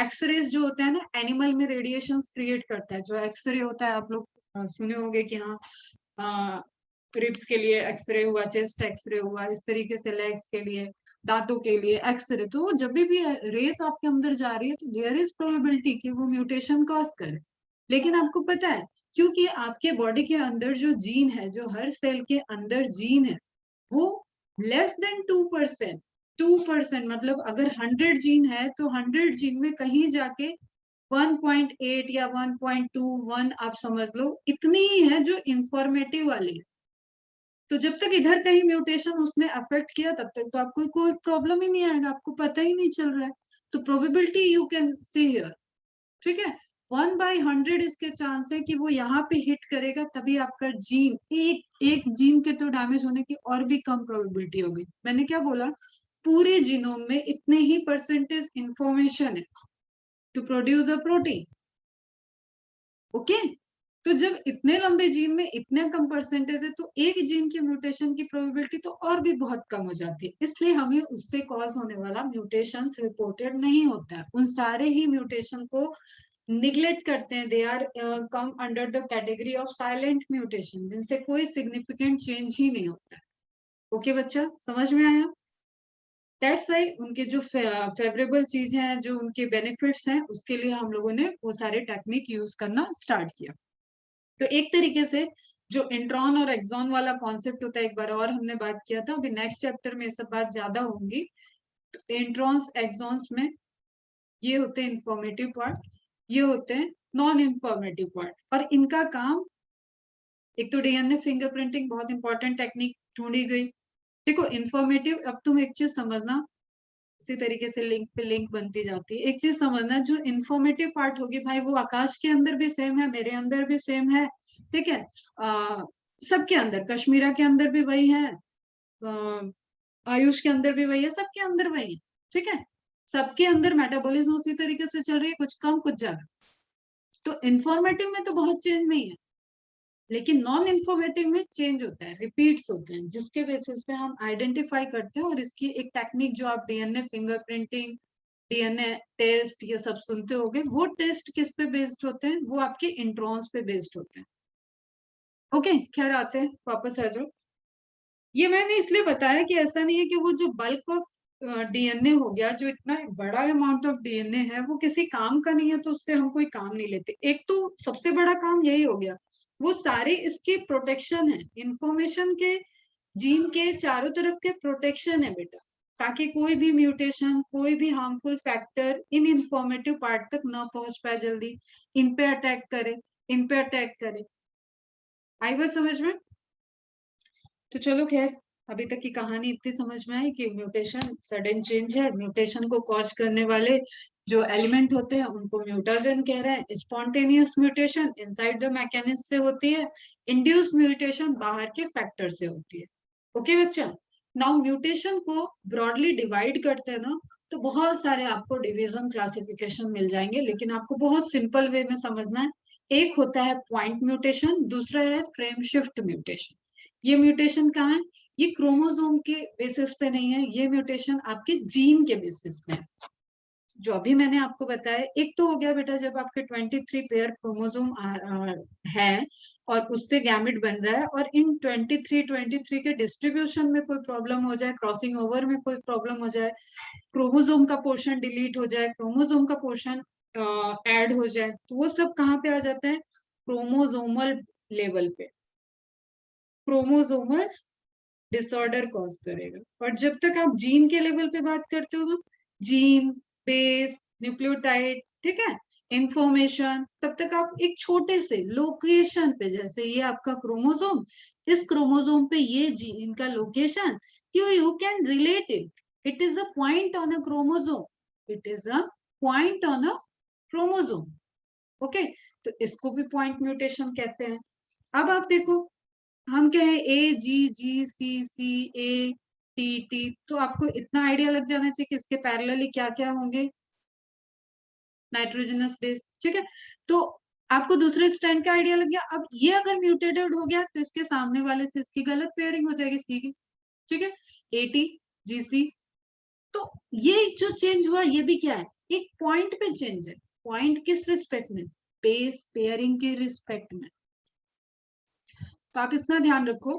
एक्सरेज जो होते हैं ना, एनिमल में रेडिएशन क्रिएट करता है। जो एक्सरे होता है आप लोग सुने होंगे कि हाँ, रिब्स के लिए एक्सरे हुआ, चेस्ट एक्सरे हुआ, इस तरीके से लेग्स के लिए, दांतों के लिए एक्सरे। तो जब भी रेस आपके अंदर जा रही है तो देयर इज प्रोबेबिलिटी कि वो म्यूटेशन कॉज करे। लेकिन आपको पता है, क्योंकि आपके बॉडी के अंदर जो जीन है, जो हर सेल के अंदर जीन है, वो लेस देन 2%, 2%, मतलब अगर 100 जीन है तो 100 जीन में कहीं जाके 1.8 या 1.21 आप समझ लो, इतनी ही है जो इंफॉर्मेटिव वाली। तो जब तक इधर कहीं म्यूटेशन उसने अफेक्ट किया तब तक तो आपको कोई प्रॉब्लम ही नहीं आएगा, आपको पता ही नहीं चल रहा है। तो probability you can see here. ठीक है, 1/100 इसके चांस है कि वो यहाँ पे हिट करेगा, तभी आपका जीन, एक एक जीन के तो डैमेज होने की और भी कम प्रोबेबिलिटी होगी। मैंने क्या बोला? पूरे जीनोम में इतने ही परसेंटेज इंफॉर्मेशन है to produce a protein. Okay, तो जब इतने लंबे जीन में इतने कम परसेंटेज है तो एक जीन की म्यूटेशन की प्रोबेबिलिटी तो और भी बहुत कम हो जाती है, इसलिए हमें उससे कॉज होने वाला म्यूटेशन रिपोर्टेड नहीं होता है। उन सारे ही म्यूटेशन को निग्लेक्ट करते हैं, they are come under the category of silent mutation, जिनसे कोई सिग्निफिकेंट चेंज ही नहीं होता है। ओके बच्चा, समझ में आया? दैट्स वाई उनके जो फेवरेबल चीजें हैं, जो उनके बेनिफिट्स हैं, उसके लिए हम लोगों ने वो सारे टेक्निक यूज करना स्टार्ट किया। तो एक तरीके से जो इंट्रॉन और एक्सॉन वाला कॉन्सेप्ट होता है, एक बार और हमने बात किया था, अभी नेक्स्ट चैप्टर में ये सब बात ज्यादा होंगी। तो इंट्रॉन्स एक्सॉन्स में ये होते हैं इंफॉर्मेटिव पार्ट, ये होते हैं नॉन इंफॉर्मेटिव पार्ट। और इनका काम, एक तो डीएनए फिंगरप्रिंटिंग बहुत इंपॉर्टेंट टेक्निक ढूंढी गई। देखो इंफॉर्मेटिव, अब तुम एक चीज समझना, इसी तरीके से लिंक पे लिंक बनती जाती है। एक चीज समझना, जो इंफॉर्मेटिव पार्ट होगी भाई, वो आकाश के अंदर भी सेम है, मेरे अंदर भी सेम है। ठीक है, सबके अंदर, कश्मीरा के अंदर भी वही है, आयुष के अंदर भी वही है, सबके अंदर वही है। ठीक है, सबके अंदर मेटाबॉलिज्म उसी तरीके से चल रही है, कुछ कम कुछ ज्यादा। तो इंफॉर्मेटिव में तो बहुत चेंज नहीं है, लेकिन नॉन इंफॉर्मेटिव में चेंज होता है, रिपीट्स होते हैं, जिसके बेसिस पे हम आइडेंटिफाई करते हैं। और इसकी एक टेक्निक जो आप डीएनए फिंगरप्रिंटिंग, डीएनए टेस्ट ये सब सुनते होगे, वो टेस्ट किस पे बेस्ड होते हैं? वो आपके इंट्रॉन्स पे बेस्ड होते हैं। ओके, खैर आते हैं, वापस आ जाओ। ये मैंने इसलिए बताया कि ऐसा नहीं है कि वो जो बल्क ऑफ डीएनए हो गया, जो इतना बड़ा अमाउंट ऑफ डीएनए है, वो किसी काम का नहीं है तो उससे हम कोई काम नहीं लेते। एक तो सबसे बड़ा काम यही हो गया, वो सारे इसके प्रोटेक्शन है, इंफॉर्मेशन के, जीन के चारों तरफ के प्रोटेक्शन है बेटा, ताकि कोई भी म्यूटेशन, कोई भी harmful factor in informative part तक ना पहुंच पाए जल्दी, इन पे अटैक करे, इन पे अटैक करे। आई बात समझ में? तो चलो खैर, अभी तक की कहानी इतनी समझ में आई कि म्यूटेशन सडन चेंज है, म्यूटेशन को कॉज करने वाले जो एलिमेंट होते हैं उनको म्यूटाजन कह रहे हैं। Spontaneous mutation inside the mechanism से होती है, इंड्यूस म्यूटेशन बाहर के फैक्टर से होती है। ओके बच्चा, नाउ म्यूटेशन को ब्रॉडली डिवाइड करते हैं ना, तो बहुत सारे आपको डिवीजन क्लासिफिकेशन मिल जाएंगे, लेकिन आपको बहुत सिंपल वे में समझना है। एक होता है पॉइंट म्यूटेशन, दूसरा है फ्रेम शिफ्ट म्यूटेशन। ये म्यूटेशन कहाँ है? ये क्रोमोसोम के बेसिस पे नहीं है, ये म्यूटेशन आपके जीन के बेसिस पे है। जो अभी मैंने आपको बताया, एक तो हो गया बेटा जब आपके 23 पेयर क्रोमोसोम है और उससे गैमेट बन रहा है, और इन 23 के डिस्ट्रीब्यूशन में कोई प्रॉब्लम हो जाए, क्रॉसिंग ओवर में कोई प्रॉब्लम हो जाए, क्रोमोसोम का पोर्शन डिलीट हो जाए, क्रोमोसोम का पोर्शन ऐड हो जाए, तो वो सब कहाँ पे आ जाता है? क्रोमोसोमल लेवल पे, क्रोमोसोमल डिसऑर्डर कॉज करेगा। और जब तक आप जीन के लेवल पे बात करते हो ना, जीन, बेस, न्यूक्लियोटाइड, ठीक है, इंफॉर्मेशन, तब तक आप एक छोटे से लोकेशन पे, जैसे ये आपका क्रोमोसोम, इस क्रोमोसोम पे ये जीन का location, you can relate it, it is a point on a chromosome, it is a point on a chromosome. Okay, तो इसको भी पॉइंट म्यूटेशन कहते हैं। अब आप देखो, हम क्या है, ए जी जी C C A T T, तो आपको इतना आइडिया लग जाना चाहिए कि इसके पैरेलली क्या क्या होंगे, नाइट्रोजनस बेस, ठीक है। तो आपको दूसरे स्ट्रैंड का आइडिया लग गया। अब ये अगर म्यूटेटेड हो गया तो इसके सामने वाले से इसकी गलत पेयरिंग हो जाएगी, सी की, ठीक है, ए टी जी सी। तो ये जो चेंज हुआ ये भी क्या है? एक पॉइंट पे चेंज है। पॉइंट किस रिस्पेक्ट में? बेस पेयरिंग के रिस्पेक्ट में। तो आप इतना ध्यान रखो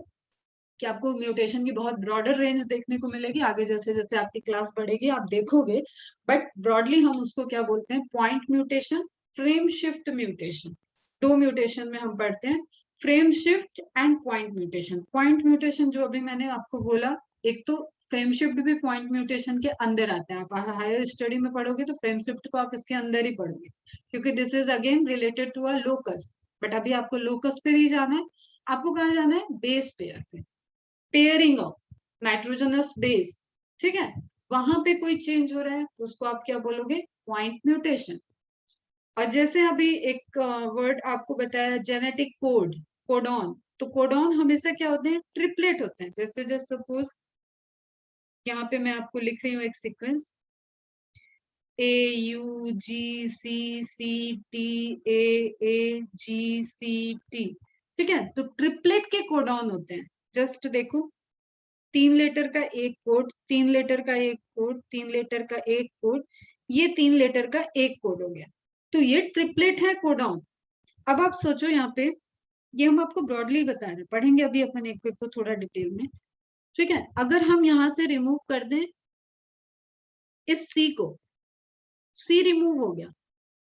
कि आपको म्यूटेशन की बहुत ब्रॉडर रेंज देखने को मिलेगी आगे, जैसे जैसे आपकी क्लास बढ़ेगी आप देखोगे। बट ब्रॉडली हम उसको क्या बोलते हैं? Point mutation, frame shift mutation. दो म्यूटेशन में हम पढ़ते हैं, frame shift and point mutation. Point mutation जो अभी मैंने आपको बोला, एक तो फ्रेम शिफ्ट भी पॉइंट म्यूटेशन के अंदर आता है। आप हायर स्टडी में पढ़ोगे तो फ्रेम शिफ्ट को आप इसके अंदर ही पढ़ोगे, क्योंकि this is again related to a locus. But अभी आपको लोकस पे नहीं जाना है, आपको कहाँ जाना है? बेस पेयर पे, पेयरिंग ऑफ नाइट्रोजनस बेस, ठीक है, वहां पे कोई चेंज हो रहा है तो उसको आप क्या बोलोगे? Point mutation. और जैसे अभी एक वर्ड आपको बताया, जेनेटिक कोड, कोडॉन, तो कोडॉन हमेशा क्या होते हैं? ट्रिपलेट होते हैं। जैसे जैसे सपोज यहाँ पे मैं आपको लिख रही हूँ एक sequence, A U G C C T A A G C T, ठीक है, तो ट्रिपलेट के कोडॉन होते हैं। जस्ट देखो, 3 लेटर का एक कोड, 3 लेटर का एक कोड, 3 लेटर का एक कोड, ये 3 लेटर का एक कोड हो गया, तो ये ट्रिपलेट है कोडॉन। अब आप सोचो यहाँ पे, ये हम आपको ब्रॉडली बता रहे हैं, पढ़ेंगे अभी अपन एक एक को थोड़ा डिटेल में, ठीक है। अगर हम यहाँ से रिमूव कर दें इस सी को, सी रिमूव हो गया,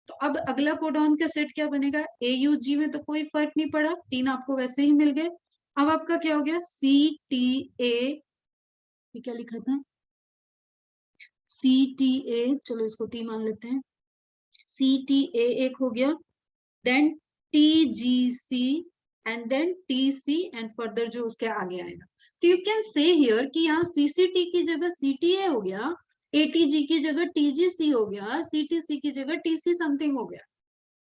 तो अब अगला कोडॉन का सेट क्या बनेगा? ए यू जी में तो कोई फर्क नहीं पड़ा, 3 आपको वैसे ही मिल गए। अब आपका क्या हो गया? सी टी ए, ये क्या लिखा था? सी टी ए, चलो इसको टी मान लेते हैं, सी टी ए एक हो गया, then T G C, and then T C, and further जो उसके आगे आएगा। तो यू कैन से हियर कि यहाँ सीसीटी की जगह सीटीए हो गया, एटीजी की जगह टीजीसी हो गया, सीटीसी की जगह टीसी समथिंग हो गया।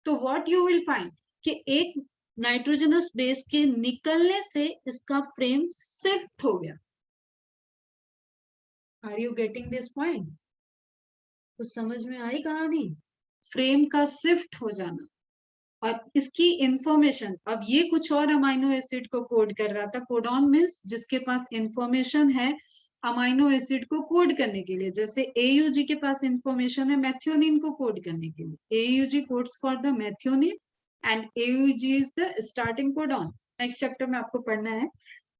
तो व्हाट यू विल फाइंड कि एक नाइट्रोजनस बेस के निकलने से इसका फ्रेम शिफ्ट हो गया। Are you getting this point? तो समझ में आई कहानी? फ्रेम का शिफ्ट हो जाना, और इसकी इंफॉर्मेशन, अब ये कुछ और अमाइनो एसिड को कोड कर रहा था। कोडॉन मीन्स जिसके पास इंफॉर्मेशन है अमाइनो एसिड को कोड करने के लिए। जैसे एयूजी के पास इंफॉर्मेशन है मेथियोनिन को कोड करने के लिए। AUG codes for the methionine and AUG is the starting codon. Next chapter में आपको पढ़ना है।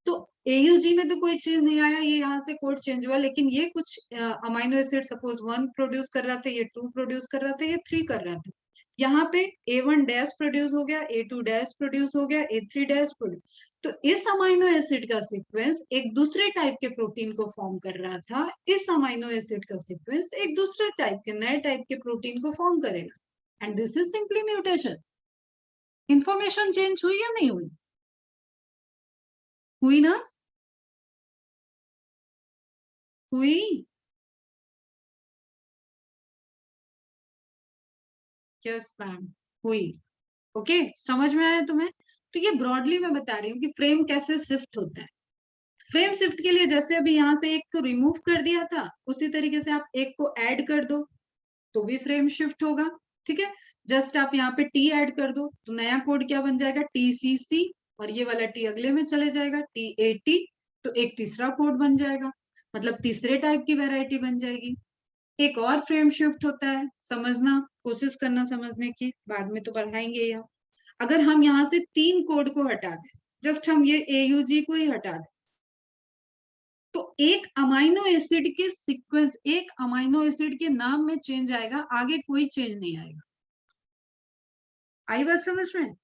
तो एयूजी में तो कोई चीज नहीं आया, ये यहाँ से कोड चेंज हुआ, लेकिन ये कुछ अमाइनो एसिड सपोज 1 प्रोड्यूस कर रहा था, ये 2 प्रोड्यूस कर रहा था, ये 3 कर रहा था। यहाँ पे A1 डैश प्रोड्यूस हो गया, A2 डैश प्रोड्यूस हो गया, A3 डैश प्रोड्यूस। तो इस अमाइनो एसिड का सीक्वेंस एक दूसरे टाइप के प्रोटीन को फॉर्म कर रहा था, इस अमाइनो एसिड का सीक्वेंस एक दूसरे टाइप के नए टाइप के प्रोटीन को फॉर्म करेगा। And this is simply mutation. Information change हुई या नहीं हुई? हुई ना? हुई। यस मैम, हुई। ओके, समझ में आया तुम्हें? तो ये ब्रॉडली मैं बता रही हूँ कि फ्रेम कैसे शिफ्ट होता है। फ्रेम शिफ्ट के लिए जैसे अभी यहाँ से एक को रिमूव कर दिया था, उसी तरीके से आप एक को ऐड कर दो तो भी फ्रेम शिफ्ट होगा। ठीक है, जस्ट आप यहाँ पे टी ऐड कर दो तो नया कोड क्या बन जाएगा, TCC, और ये वाला टी अगले में चले जाएगा, TAT। तो एक तीसरा कोड बन जाएगा, मतलब तीसरे टाइप की वेराइटी बन जाएगी। एक और फ्रेम शिफ्ट होता है, समझना, कोशिश करना समझने की, बाद में तो पढ़ाएंगे यहाँ। अगर हम यहाँ से 3 कोड को हटा दें, जस्ट हम ये AUG को ही हटा दें, तो एक अमाइनो एसिड के सीक्वेंस, एक अमाइनो एसिड के नाम में चेंज आएगा, आगे कोई चेंज नहीं आएगा। आई बात समझ में?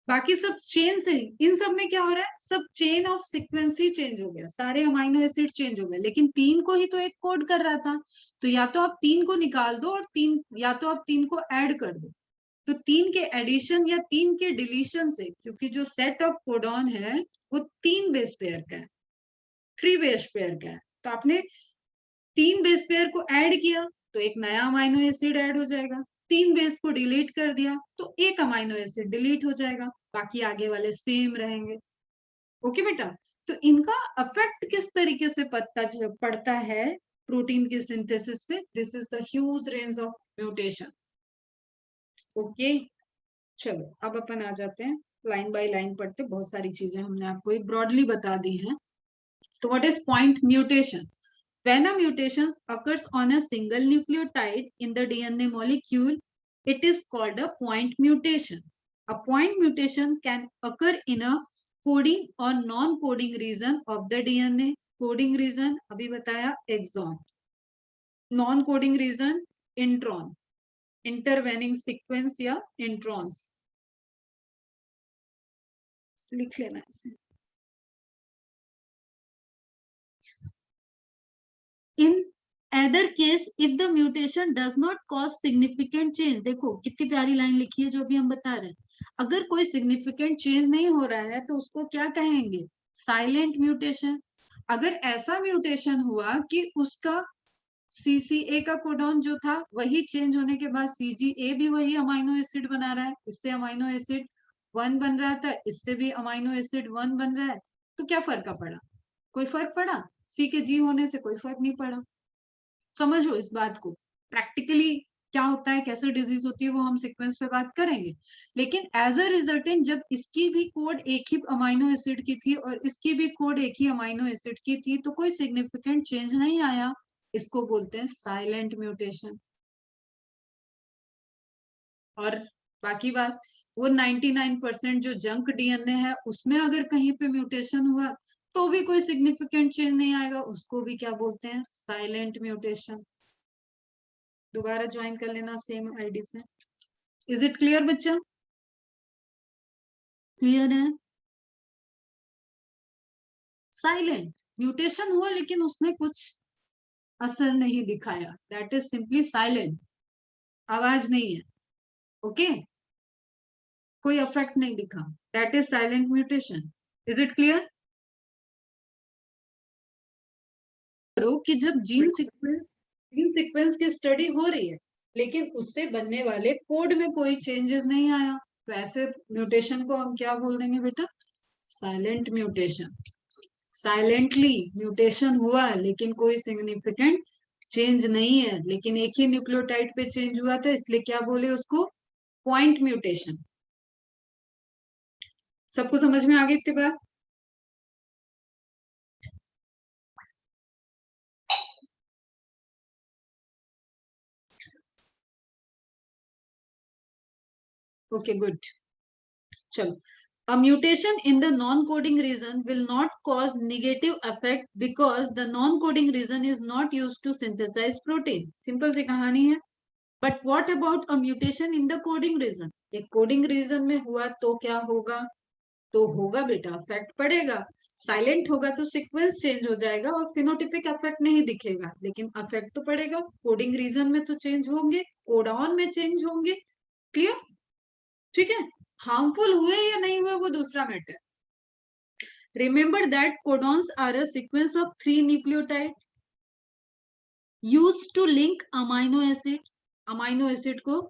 बाकी सब चेन से, इन सब में क्या हो रहा है, सब chain of sequence he change हो गया, सारे अमाइनो एसिड चेंज हो गए, लेकिन 3 को ही तो एक कोड कर रहा था। तो या तो आप 3 को निकाल दो और 3, या तो आप 3 को ऐड कर दो। तो 3 के एडिशन या 3 के डिलीशन से, क्योंकि जो सेट ऑफ कोडॉन है वो 3 बेस पेयर का है, 3 बेस पेयर का है, तो आपने 3 बेस पेयर को ऐड किया तो एक नया अमाइनो एसिड ऐड हो जाएगा। 3 बेस को डिलीट कर दिया तो एक अमाइनो एसिड डिलीट हो जाएगा, बाकी आगे वाले सेम रहेंगे। ओके बेटा, तो इनका अफेक्ट किस तरीके से पड़ता है प्रोटीन की सिंथेसिस पे, this is the huge range of mutation. Okay, चलो अब अपन आ जाते हैं, लाइन बाय लाइन पढ़ते, बहुत सारी चीजें हमने आपको एक ब्रॉडली बता दी हैं। तो what is point mutation? When a mutation occurs on a single nucleotide in the DNA molecule, it is called a point mutation. A point mutation can occur in a coding or non-coding region of the DNA. Coding region अभी बताया exon, non-coding region intron, intervening sequence या introns, लिख लेना इसे। In either case, if the mutation does not cause significant change, देखो कितनी प्यारी लाइन लिखी है जो अभी हम बता रहे हैं, अगर कोई सिग्निफिकेंट चेंज नहीं हो रहा है तो उसको क्या कहेंगे, साइलेंट म्यूटेशन। अगर ऐसा म्यूटेशन हुआ कि उसका CCA का कोडॉन जो था वही चेंज होने के बाद CGA भी वही अमाइनो एसिड बना रहा है, इससे अमाइनो एसिड 1 बन रहा था, इससे भी अमाइनो एसिड 1 बन रहा है, तो क्या फर्क पड़ा? कोई फर्क पड़ा? C के G होने से कोई फर्क नहीं पड़ा। समझो इस बात को, प्रैक्टिकली क्या होता है, कैसे डिजीज होती है, वो हम सीक्वेंस पे बात करेंगे। लेकिन एज अ रिजल्टेंट जब इसकी भी कोड एक ही अमाइनो एसिड की थी और इसकी भी कोड एक ही अमाइनो एसिड की थी, तो कोई सिग्निफिकेंट चेंज नहीं आया, इसको बोलते हैं साइलेंट म्यूटेशन। और बाकी बात, वो 99% जो जंक DNA है उसमें अगर कहीं पे म्यूटेशन हुआ तो भी कोई सिग्निफिकेंट चेंज नहीं आएगा, उसको भी क्या बोलते हैं, साइलेंट म्यूटेशन। दोबारा ज्वाइन कर लेना सेम आईडी से। इज इट क्लियर बच्चा? क्लियर है? साइलेंट म्यूटेशन हुआ लेकिन उसने कुछ असर नहीं दिखाया, दैट इज सिंपली साइलेंट, आवाज नहीं है। ओके, कोई इफेक्ट नहीं दिखा, that is silent mutation. Is it clear? करो कि जब जीन सीक्वेंस की स्टडी हो रही है लेकिन उससे बनने वाले कोड में कोई चेंजेस नहीं आया, तो ऐसे म्यूटेशन को हम क्या बोल देंगे बेटा, साइलेंट म्यूटेशन। साइलेंटली म्यूटेशन हुआ लेकिन कोई सिग्निफिकेंट चेंज नहीं है, लेकिन एक ही न्यूक्लियोटाइड पे चेंज हुआ था, इसलिए क्या बोले उसको, पॉइंट म्यूटेशन। सबको समझ में आ गई इतनी बात? Okay good. चलो, a mutation in the non-coding region will not cause negative effect because the non-coding region is not used to synthesize protein. Simple सी कहानी है। But what about a mutation in the coding region? एक coding region में हुआ तो क्या होगा? तो होगा बेटा इफेक्ट पड़ेगा। साइलेंट होगा तो सीक्वेंस चेंज हो जाएगा और फिनोटिपिक इफेक्ट नहीं दिखेगा, लेकिन इफेक्ट तो पड़ेगा। कोडिंग रीजन में तो चेंज होंगे, कोडॉन में चेंज होंगे। क्लियर? ठीक है, हार्मफुल हुए या नहीं हुए वो दूसरा matter. Remember that codons are a sequence of 3 nucleotide used to link amino acid. Amino acid को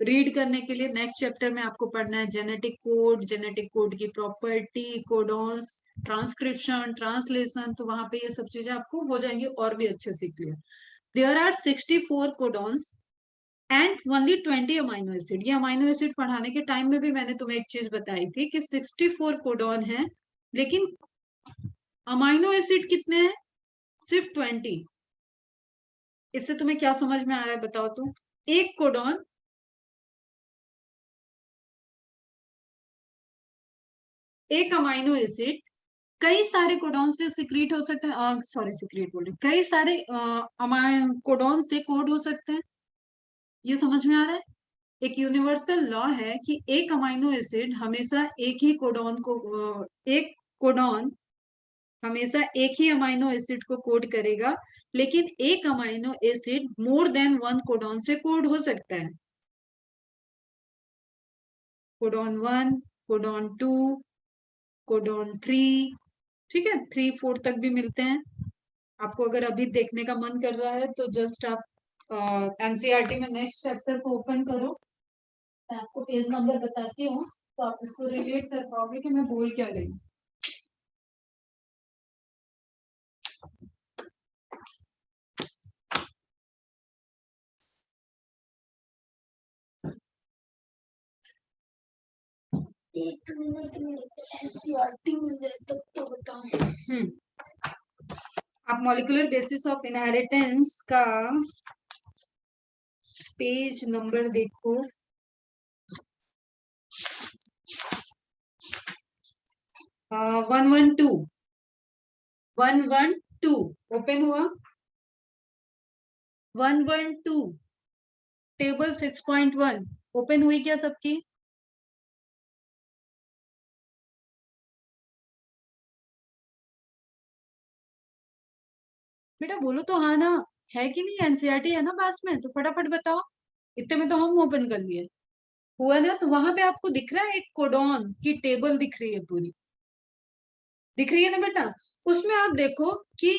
रीड करने के लिए नेक्स्ट चैप्टर में आपको पढ़ना है जेनेटिक कोड, जेनेटिक कोड की प्रॉपर्टी, कोडॉन्स, ट्रांसक्रिप्शन, ट्रांसलेशन, तो वहां पे ये सब चीजें आपको हो जाएंगी और भी अच्छे से clear. There are 64 codons and only 20 amino acid. ये अमाइनो एसिड पढ़ाने के टाइम में भी मैंने तुम्हें एक चीज बताई थी कि 64 कोडॉन है, लेकिन अमाइनो एसिड कितने हैं? सिर्फ 20। इससे तुम्हें क्या समझ में आ रहा है बताओ तो? एक कोडॉन, एक अमाइनो एसिड कई सारे कोडॉन से सिक्रीट हो सकते हैं, सॉरी सिक्रीट बोल रही, कई सारे कोडॉन से कोड हो सकते हैं। ये समझ में आ रहा है? एक यूनिवर्सल लॉ है कि एक अमाइनो एसिड हमेशा एक ही कोडॉन को एक कोडॉन हमेशा एक ही अमाइनो एसिड को कोड करेगा, लेकिन एक amino acid more than one codon से कोड हो सकता है। कोडॉन 1, कोडॉन 2, कोडॉन 3, ठीक है, 3, 4 तक भी मिलते हैं। आपको अगर अभी देखने का मन कर रहा है तो जस्ट आप एनसीईआरटी में नेक्स्ट चैप्टर को ओपन करो, मैं आपको पेज नंबर बताती हूँ तो आप इसको रिलेट कर पाओगे कि मैं बोल क्या रही हूँ। एक मिनट में एनसीईआरटी मिल जाए तब तो बताऊं। आप मॉलिक्यूलर बेसिस ऑफ इनहेरिटेंस का पेज नंबर देखो, 112, 112 ओपन हुआ। 112 टेबल 6.1 ओपन हुई क्या सबकी? बेटा बोलो तो हाँ ना, है कि नहीं? एनसीईआरटी है ना पास में, तो फटाफट बताओ। इतने में तो हम ओपन कर लिए। हुआ ना? तो वहां पे आपको दिख रहा है एक कोडॉन की टेबल दिख रही है पूरी, दिख रही है ना बेटा? उसमें आप देखो कि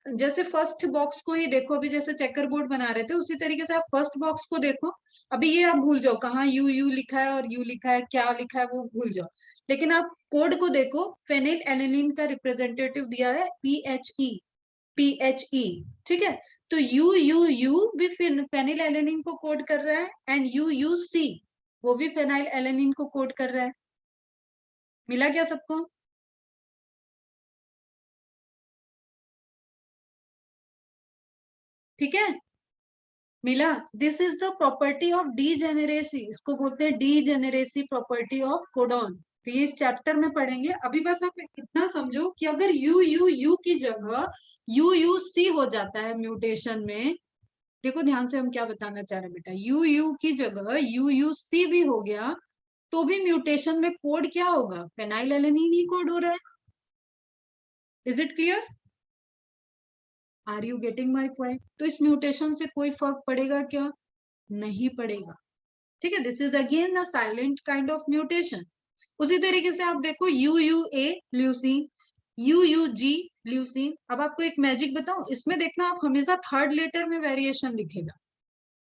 जैसे फर्स्ट बॉक्स को ही देखो, अभी जैसे चेकर बोर्ड बना रहे थे उसी तरीके से आप फर्स्ट बॉक्स को देखो। अभी ये आप भूल जाओ कहाँ यू यू लिखा है और यू लिखा है, क्या लिखा है वो भूल जाओ, लेकिन आप कोड को देखो। फेनिल एलेनिन का रिप्रेजेंटेटिव दिया है PHE, PHE, ठीक है? तो यू यू यू भी फेनिल एलेनिन को कोड कर रहा है एंड यू यू सी वो भी फेनाइल एलेनिन को कोड कर रहा है। मिला क्या सबको? ठीक है, मिला। This is the property of degeneracy, इसको बोलते हैं डीजेनेरेसी प्रॉपर्टी ऑफ कोडॉन। तो ये इस चैप्टर में पढ़ेंगे। अभी बस आप इतना समझो कि अगर यू यू यू की जगह यू यू सी हो जाता है म्यूटेशन में, देखो ध्यान से हम क्या बताना चाह रहे हैं बेटा, यू यू की जगह यू यू सी भी हो गया तो भी म्यूटेशन में कोड क्या होगा? फेनाइल एलेनिन ही कोड हो रहा है। Is it clear? Are you getting my point? तो इस म्यूटेशन से कोई फर्क पड़ेगा क्या? नहीं पड़ेगा। ठीक है, this is again a silent kind of mutation. उसी तरीके से आप देखो U U A leucine, U U G leucine. अब आपको एक मैजिक बताऊं, इसमें देखना आप हमेशा थर्ड लेटर में वेरिएशन दिखेगा।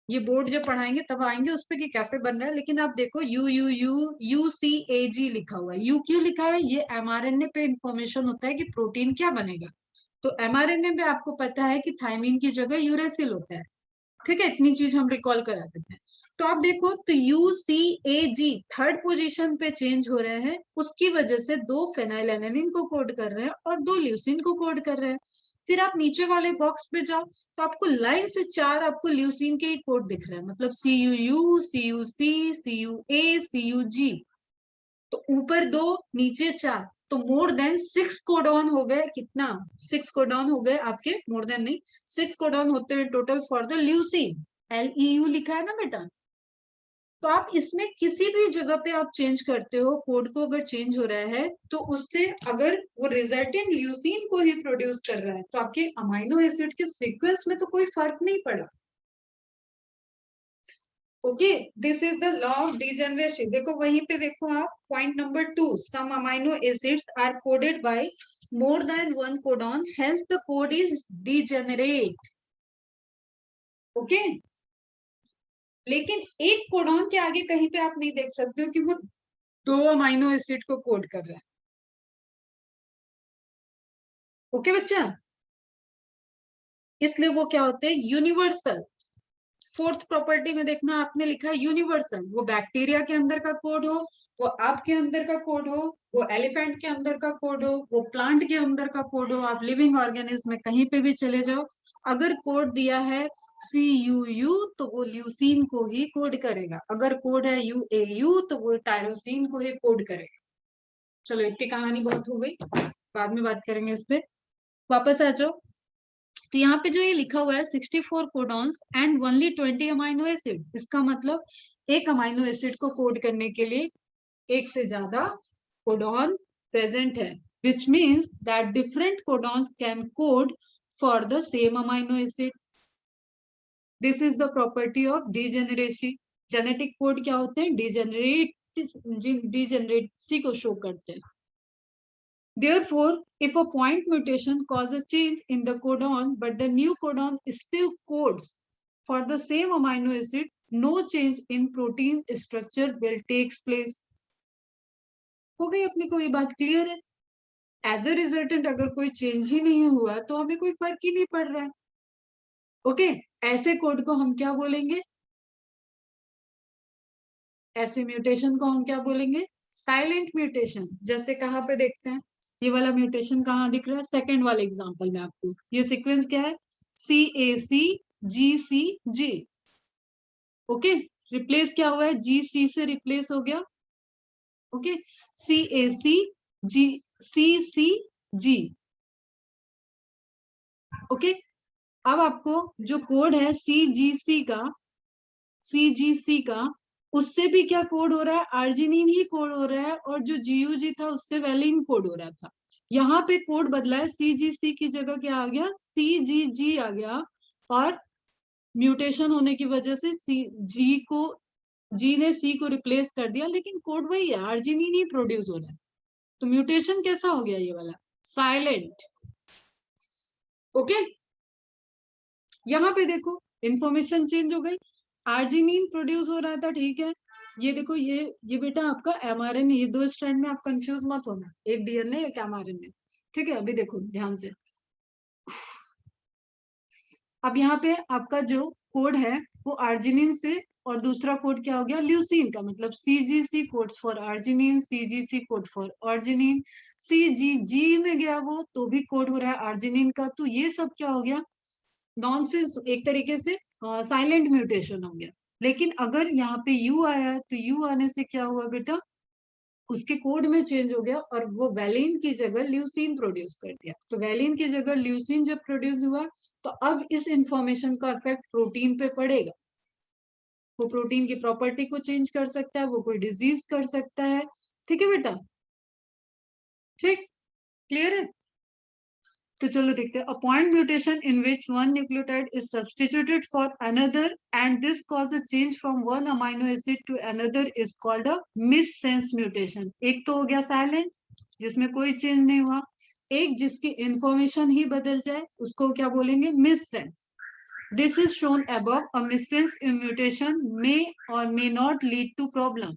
ये बोर्ड जब पढ़ाएंगे तब आएंगे उस पर कि कैसे बन रहा है, लेकिन आप देखो U you you you see ए जी लिखा हुआ है। यू क्यों लिखा है? ये एमआरएनए पे इंफॉर्मेशन होता है कि प्रोटीन क्या बनेगा। तो एमआरएनए में आपको पता है कि थायमिन की जगह यूरेसिल होता है। ठीक है, इतनी चीज हम रिकॉल करा देते हैं। तो आप देखो तो UCAG थर्ड पोजीशन पे चेंज हो रहे हैं, उसकी वजह से 2 फेनाइलएलनिन को कोड कर रहे हैं और 2 ल्यूसीन को कोड कर रहे हैं। फिर आप नीचे वाले बॉक्स पे जाओ तो आपको लाइन से 4 आपको ल्यूसीन के ही कोड दिख रहे हैं, मतलब CUU, CUC, CUA, CUG। तो ऊपर 2 नीचे 4, तो मोर देन 6 कोडॉन हो गए। कितना? 6 कोडॉन हो गए आपके, मोर देन नहीं, 6 कोडॉन होते हैं total for the leucine. LEU लिखा है ना बेटा। तो आप इसमें किसी भी जगह पे आप चेंज करते हो कोड को, अगर चेंज हो रहा है तो उससे अगर वो रिजल्टेंट ल्यूसीन को ही प्रोड्यूस कर रहा है तो आपके अमाइनो एसिड के सीक्वेंस में तो कोई फर्क नहीं पड़ा। Okay, this is the law of degeneracy. देखो वहीं पे देखो आप point number 2, some amino acids are coded by more than 1 codon, hence the code is degenerate. Okay, लेकिन एक कोडॉन के आगे कहीं पे आप नहीं देख सकते हो कि वो 2 अमाइनो एसिड को कोड कर रहा है। ओके बच्चा, इसलिए वो क्या होते हैं? यूनिवर्सल। फोर्थ प्रॉपर्टी में देखना आपने लिखा है यूनिवर्सल। वो बैक्टीरिया के अंदर का कोड हो, वो आपके अंदर का कोड हो, वो एलिफेंट के अंदर का कोड हो, वो प्लांट के अंदर का कोड हो, आप लिविंग ऑर्गेनिज्म में कहीं पे भी चले जाओ, अगर कोड दिया है CUU तो वो ल्यूसीन को ही कोड करेगा। अगर कोड है UAU तो वो टायरोसिन को ही कोड करेगा। चलो इतनी कहानी बहुत हो गई, बाद में बात करेंगे इस पे। वापस आ जाओ। तो यहाँ पे जो ये लिखा हुआ है 64 codons and only 20 amino acid, इसका मतलब एक अमाइनो एसिड को कोड करने के लिए एक से ज्यादा कोडॉन प्रेजेंट है, which means that different codons can code for the same amino acid. This is the property of degeneracy. Genetic code क्या होते हैं? डिजेनरेसी को शो करते हैं। Therefore, if a point mutation causes a change in the codon, but the new codon still codes for the same amino acid, no change in protein structure will take place. हो गई अपने को ये बात क्लियर है? एज ए रिजल्टेंट अगर कोई चेंज ही नहीं हुआ तो हमें कोई फर्क ही नहीं पड़ रहा है। ओके, ऐसे कोड को हम क्या बोलेंगे? ऐसे म्यूटेशन को हम क्या बोलेंगे? Silent mutation. जैसे कहाँ पे देखते हैं ये वाला म्यूटेशन? कहाँ दिख रहा है? सेकेंड वाले एग्जांपल में आपको ये सीक्वेंस क्या है? CACGCG। ओके, रिप्लेस क्या हुआ है? GC से रिप्लेस हो गया। Okay, CACGCCG। ओके, अब आपको जो कोड है CGC का उससे भी क्या कोड हो रहा है? आर्जिनिन ही कोड हो रहा है, और जो GUG था उससे वेलिन कोड हो रहा था। यहाँ पे कोड बदला है, CGC की जगह क्या आ गया? CGG आ गया, और म्यूटेशन होने की वजह से G ने C को रिप्लेस कर दिया, लेकिन कोड वही है, आर्जिनिन ही प्रोड्यूस हो रहा है। तो म्यूटेशन कैसा हो गया ये वाला? साइलेंट। ओके, यहाँ पे देखो इंफॉर्मेशन चेंज हो गई, आर्जिनिन प्रोड्यूस हो रहा था, ठीक है। ये देखो ये बेटा आपका mRNA, ये 2 स्ट्रैंड में आप कंफ्यूज मत होना, एक DNA एक mRNA, ठीक है। अभी देखो ध्यान से, अब यहाँ पे आपका जो कोड है वो आर्जिनिन से, और दूसरा कोड क्या हो गया? ल्यूसीन का, मतलब CGC codes for arginine, CGC code for arginine, CGG में गया वो तो भी कोड हो रहा है आर्जिनिन का। तो ये सब क्या हो गया? नॉनसेंस, एक तरीके से साइलेंट म्यूटेशन हो गया। लेकिन अगर यहाँ पे U आया तो U आने से क्या हुआ बेटा? उसके कोड में चेंज हो गया और वो वैलिन की जगह ल्यूसीन प्रोड्यूस कर दिया। तो वैलिन की जगह ल्यूसीन जब प्रोड्यूस हुआ तो अब इस इंफॉर्मेशन का इफेक्ट प्रोटीन पे पड़ेगा। वो प्रोटीन की प्रॉपर्टी को चेंज कर सकता है, वो कोई डिजीज कर सकता है। ठीक है बेटा? ठीक, क्लियर है? तो चलो देखते हैं। A point mutation in which one nucleotide is substituted for another and this causes change from one amino acid to another is called a missense mutation. एक तो हो गया साइलेंट, जिसमें कोई चेंज नहीं हुआ। एक जिसकी इंफॉर्मेशन ही बदल जाए उसको क्या बोलेंगे? Missense. This is shown above. A missense mutation may और may not lead to problem.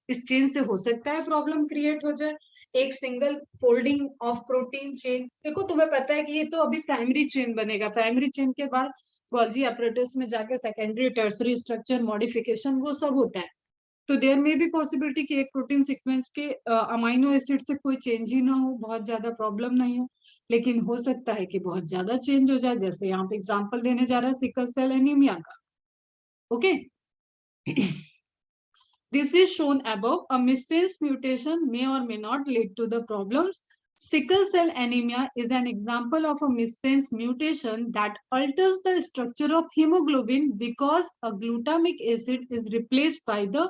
इस चेंज से हो सकता है प्रॉब्लम क्रिएट हो जाए, एक single folding of protein chain. देखो तुम्हें पता है कि ये तो अभी प्राइमरी चेन बनेगा, प्राइमरी चेन के बाद गोल्जी apparatus में जाके सेकेंडरी टर्सरी स्ट्रक्चर मॉडिफिकेशन वो सब होता है। तो देयर में भी पॉसिबिलिटी कि एक प्रोटीन सीक्वेंस के अमाइनो एसिड से कोई चेंज ही ना हो, बहुत ज्यादा प्रॉब्लम नहीं हो, लेकिन हो सकता है कि बहुत ज्यादा चेंज हो जाए, जैसे यहाँ पे एग्जांपल देने जा रहा है सिकल सेल एनीमिया का। Okay this is shown above, a missense mutation may or may not lead to the problems. Sickle cell anemia is an example of a missense mutation that alters the structure of hemoglobin because a glutamic acid is replaced by the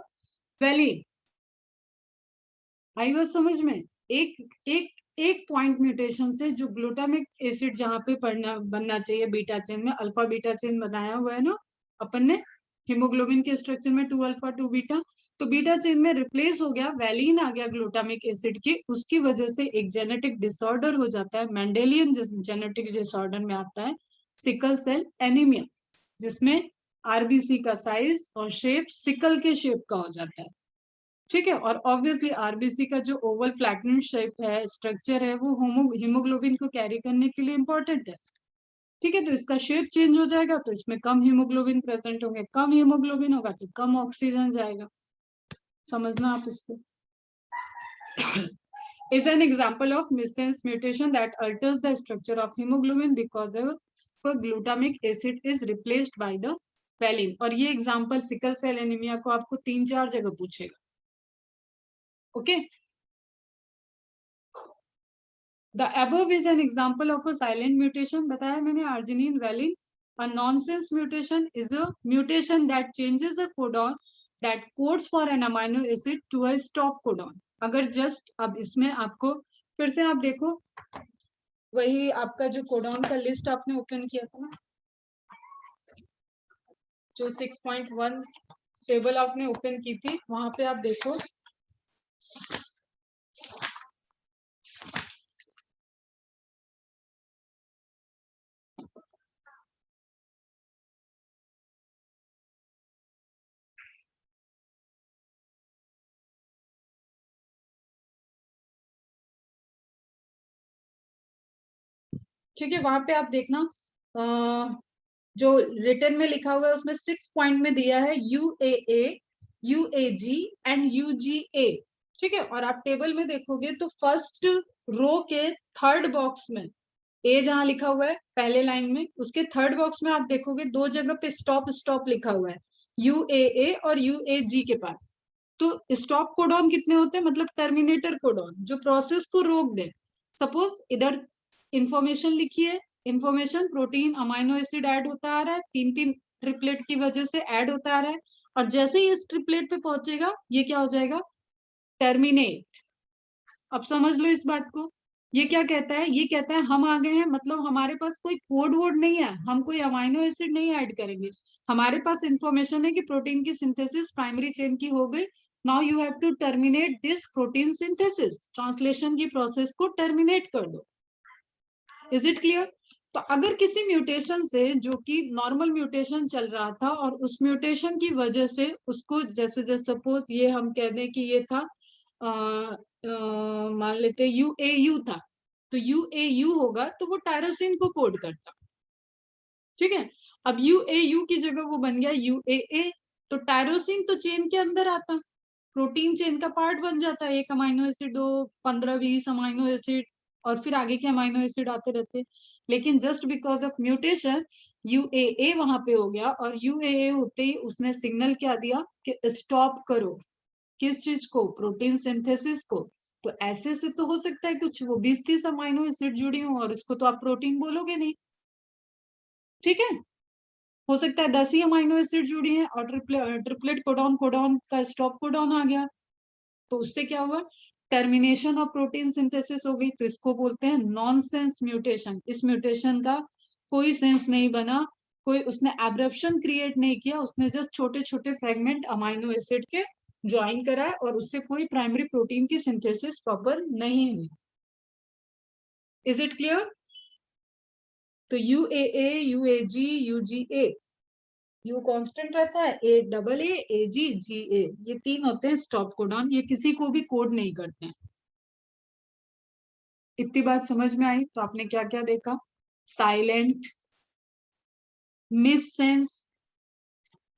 valine. आई बात समझ में? एक एक एक पॉइंट म्यूटेशन से जो ग्लूटामिक एसिड जहां पे पड़ना बनना चाहिए बीटा चेन में, अल्फा बीटा चेन बनाया हुआ है ना अपन ने हीमोग्लोबिन के स्ट्रक्चर में 2 अल्फा 2 बीटा, तो बीटा चेन में रिप्लेस हो गया, वैलिन आ गया ग्लूटामिक एसिड की, उसकी वजह से एक जेनेटिक डिसऑर्डर हो जाता है, मेंडेलियन जेनेटिक डिसऑर्डर में आता है सिकल सेल एनीमिया, जिसमें आरबीसी का साइज और शेप सिकल के शेप का हो जाता है। ठीक है, और ऑब्वियसली आरबीसी का जो ओवल प्लैटिनम शेप है, स्ट्रक्चर है, वो हीमोग्लोबिन को कैरी करने के लिए इंपॉर्टेंट है। ठीक है, तो इसका शेप चेंज हो जाएगा तो इसमें कम हीमोग्लोबिन प्रेजेंट होंगे, कम हीमोग्लोबिन होगा तो कम ऑक्सीजन जाएगा। समझना आप इसको। is an example of missense mutation that alters the structure of hemoglobin because of glutamic acid is replaced by the valine। और ये एग्जांपल सिकल सेल एनीमिया को आपको 3-4 जगह पूछेगा। Okay The above is an example of a silent mutation. बताया मैंने arginine valine. A nonsense mutation is a mutation that changes a codon that codes for an amino acid to a stop codon. अगर just अब इसमें आपको फिर से आप देखो वही आपका जो कोडॉन का लिस्ट आपने ओपन किया था ना, जो 6.1 टेबल आपने ओपन की थी, वहां पे आप देखो ठीक है, वहां पे आप देखना जो रिटर्न में लिखा हुआ है उसमें 6 पॉइंट में दिया है UAA, UAG एंड UGA। ठीक है, और आप टेबल में देखोगे तो फर्स्ट रो के थर्ड बॉक्स में ए जहां लिखा हुआ है पहले लाइन में, उसके थर्ड बॉक्स में आप देखोगे 2 जगह पे स्टॉप स्टॉप लिखा हुआ है, UAA और UAG के पास। तो स्टॉप कोडॉन कितने होते हैं, मतलब टर्मिनेटर कोडॉन जो प्रोसेस को रोक दे। सपोज इधर इंफॉर्मेशन लिखी है, information protein amino acid add होता आ रहा है, 3-3 ट्रिपलेट की वजह से ऐड होता आ रहा है, और जैसे ही इस ट्रिपलेट पे पहुंचेगा ये क्या हो जाएगा, टर्मिनेट। अब समझ लो इस बात को, ये क्या कहता है, ये कहता है हम आ गए हैं, मतलब हमारे पास कोई कोड वोड नहीं है, हम कोई अमाइनो एसिड नहीं ऐड करेंगे, हमारे पास इंफॉर्मेशन है कि प्रोटीन की सिंथेसिस प्राइमरी चेन की हो गई, now you have to terminate this protein synthesis, translation की प्रोसेस को टर्मिनेट कर दो। Is it clear? तो अगर किसी म्यूटेशन से, जो कि नॉर्मल म्यूटेशन चल रहा था और उस म्यूटेशन की वजह से उसको, जैसे जैसे सपोज ये हम कह दें कि ये था मान लेते UAU था, तो UAU होगा तो वो टायरोसिन को कोड करता। ठीक है, अब UAU की जगह वो बन गया UAA, तो टायरोसिन तो चेन के अंदर आता, प्रोटीन चेन का पार्ट बन जाता है, एक अमाइनो एसिड, 15-20 अमाइनो एसिड, और फिर आगे के अमाइनो एसिड आते रहते। लेकिन just because of mutation UAA वहां पे हो गया, और UAA होते ही उसने सिग्नल क्या दिया कि स्टॉप करो, किस चीज को, प्रोटीन सिंथेसिस को। तो ऐसे से तो हो सकता है कुछ वो 20-30 अमाइनो एसिड जुड़ी हो और इसको तो आप प्रोटीन बोलोगे नहीं। ठीक है, हो सकता है 10 ही अमाइनो एसिड जुड़ी है और ट्रिपलेट कोडॉन, कोडॉन का स्टॉप कोडॉन आ गया, तो उससे क्या हुआ, टर्मिनेशन ऑफ प्रोटीन सिंथेसिस हो गई, तो इसको बोलते हैं नॉनसेंस म्यूटेशन। इस म्यूटेशन का कोई सेंस नहीं बना, कोई उसने एब्रप्शन क्रिएट नहीं किया, उसने जस्ट छोटे छोटे फ्रेगमेंट अमाइनो एसिड के ज्वाइन करा है और उससे कोई प्राइमरी प्रोटीन की सिंथेसिस प्रॉपर नहीं हुई। Is it clear? तो UAA, UAG, UGA, you constant रहता है, AA, AG, GA, ये 3 होते हैं स्टॉप कोडॉन, ये किसी को भी कोड नहीं करते हैं। इतनी बात समझ में आई? तो आपने क्या क्या देखा, साइलेंट, मिस सेंस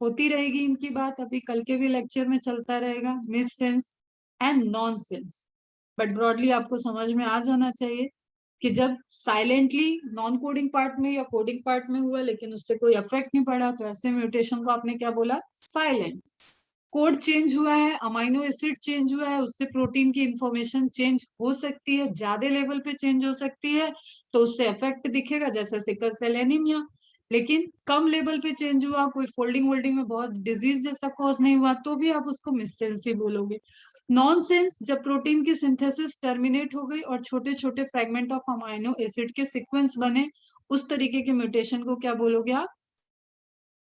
होती रहेगी इनकी बात, अभी कल के भी लेक्चर में चलता रहेगा, miss sense and non sense. But broadly आपको समझ में आ जाना चाहिए कि जब साइलेंटली नॉन कोडिंग पार्ट में या कोडिंग पार्ट में हुआ लेकिन उससे कोई इफेक्ट नहीं पड़ा, तो ऐसे म्यूटेशन को आपने क्या बोला, साइलेंट। कोड चेंज हुआ है, अमाइनो एसिड चेंज हुआ है, उससे प्रोटीन की इंफॉर्मेशन चेंज हो सकती है, ज्यादा लेवल पे चेंज हो सकती है, तो उससे इफेक्ट दिखेगा जैसे सिकल सेल एनीमिया। लेकिन कम लेवल पे चेंज हुआ, कोई फोल्डिंग वोल्डिंग में बहुत डिजीज जैसा कॉज नहीं हुआ, तो भी आप उसको मिससेंसी बोलोगे। नॉनसेंस जब प्रोटीन की सिंथेसिस टर्मिनेट हो गई और छोटे छोटे फ्रेगमेंट ऑफ अमाइनो एसिड के सीक्वेंस बने, उस तरीके के म्यूटेशन को क्या बोलोगे आप,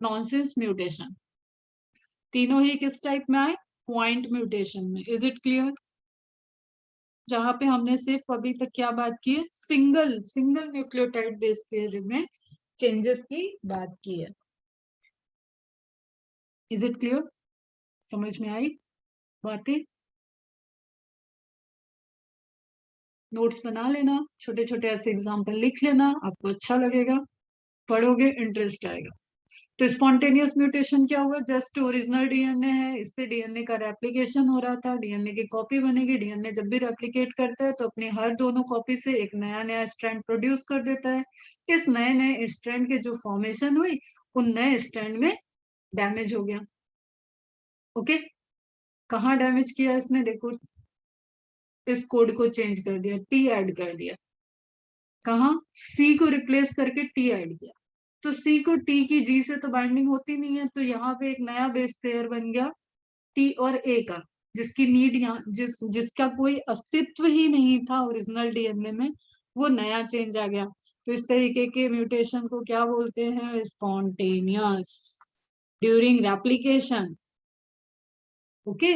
नॉनसेंस म्यूटेशन। तीनों ही किस टाइप में आए, पॉइंट म्यूटेशन में। Is it clear? जहां पे हमने सिर्फ अभी तक क्या बात की है, single single nucleotide base pair में चेंजेस की बात की है। Is it clear? समझ में आई बातें? नोट्स बना लेना, छोटे छोटे ऐसे एग्जाम्पल लिख लेना, आपको अच्छा लगेगा, पढ़ोगे इंटरेस्ट आएगा। तो स्पॉन्टेनियस म्यूटेशन क्या हुआ, जस्ट ओरिजिनल डीएनए है, इससे डीएनए का रेप्लिकेशन हो रहा था, डीएनए की कॉपी बनेगी, डीएनए जब भी रेप्लिकेट करता है तो अपनी हर दोनों कॉपी से एक नया नया स्ट्रैंड प्रोड्यूस कर देता है। इस नए नए स्ट्रैंड के जो फॉर्मेशन हुई, उन नए स्ट्रैंड में डैमेज हो गया। ओके, कहाँ डैमेज किया इसने, देखो इस कोड को चेंज कर दिया, टी ऐड कर दिया, कहाँ, सी को रिप्लेस करके टी ऐड किया, तो सी को टी की जी से तो बाइंडिंग होती नहीं है, तो यहाँ पे एक नया बेस पेयर बन गया टी और ए का, जिसकी नीड यहाँ जिसका कोई अस्तित्व ही नहीं था ओरिजिनल डीएनए में, वो नया चेंज आ गया। तो इस तरीके के म्यूटेशन को क्या बोलते हैं, spontaneous during replication. Okay,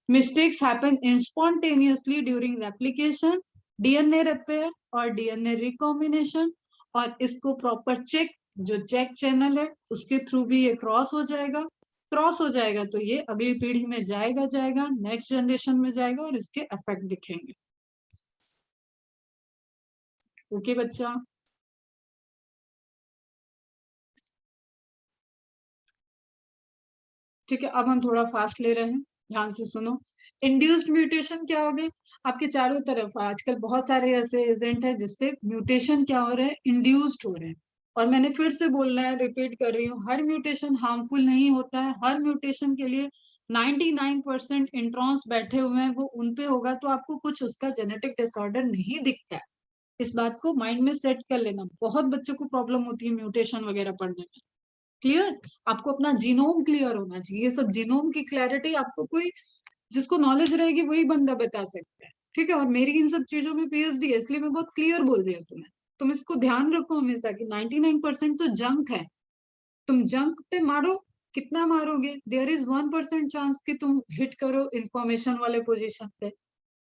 mistakes happen spontaneously during replication, DNA repair और डीएनए रिकॉम्बिनेशन, और इसको प्रॉपर चेक, जो चेक चैनल है उसके थ्रू भी ये क्रॉस हो जाएगा, क्रॉस हो जाएगा तो ये अगली पीढ़ी में जाएगा जाएगा नेक्स्ट जनरेशन में जाएगा और इसके इफेक्ट दिखेंगे। ओके बच्चा, ठीक है, अब हम थोड़ा फास्ट ले रहे हैं, ध्यान से सुनो। इंड्यूस्ड म्यूटेशन क्या हो गए, आपके चारों तरफ आजकल बहुत सारे ऐसे एजेंट है जिससे म्यूटेशन क्या हो रहा है, इंड्यूस्ड हो रहे हैं। और मैंने फिर से बोलना है, रिपीट कर रही हूँ, हर म्यूटेशन हार्मफुल नहीं होता है, हर म्यूटेशन के लिए 99% इंट्रॉन्स बैठे हुए हैं, वो उन पे होगा तो आपको कुछ उसका जेनेटिक डिसऑर्डर नहीं दिखता है। इस बात को माइंड में सेट कर लेना, बहुत बच्चों को प्रॉब्लम होती है म्यूटेशन वगैरह पढ़ने में। क्लियर? आपको अपना जीनोम क्लियर होना चाहिए, ये सब जीनोम की क्लैरिटी आपको कोई जिसको नॉलेज रहेगी वही बंदा बता सकता है, ठीक है? और मेरी इन सब चीजों में पीएचडी है, इसलिए मैं बहुत क्लियर बोल रही हूँ तुम्हें। तुम इसको ध्यान रखो हमेशा कि 99% तो जंक है, तुम जंक पे मारो, कितना मारोगे, देयर इज 1% चांस कि तुम हिट करो इंफॉर्मेशन वाले पोजीशन पे,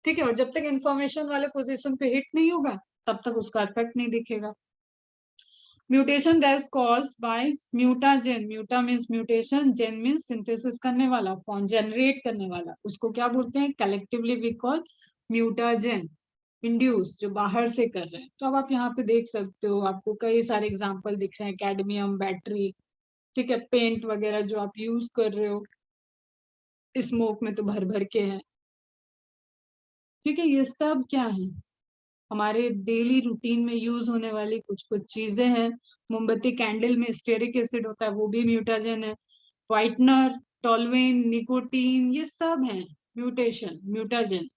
ठीक है? और जब तक इंफॉर्मेशन वाले पोजीशन पे हिट नहीं होगा तब तक उसका इफेक्ट नहीं दिखेगा। Mutation that's caused by mutagen, muta means mutation, gen means synthesis करने वाला, फॉर्म जनरेट करने वाला, उसको क्या बोलते हैं, collectively we call mutagen. Induce जो बाहर से कर रहे हैं, तो अब आप यहाँ पे देख सकते हो, आपको कई सारे एग्जांपल दिख रहे हैं, कैडमियम बैटरी, ठीक है, पेंट वगैरह जो आप यूज कर रहे हो, स्मोक में तो भर भर के है, ठीक है? ये सब क्या है, हमारे डेली रूटीन में यूज होने वाली कुछ कुछ चीजें हैं। मोमबत्ती कैंडल में स्टेरिक एसिड होता है, वो भी म्यूटाजेन है। व्हाइटनर, टोलुएन, निकोटीन, ये सब है म्यूटेशन, म्यूटाजेन।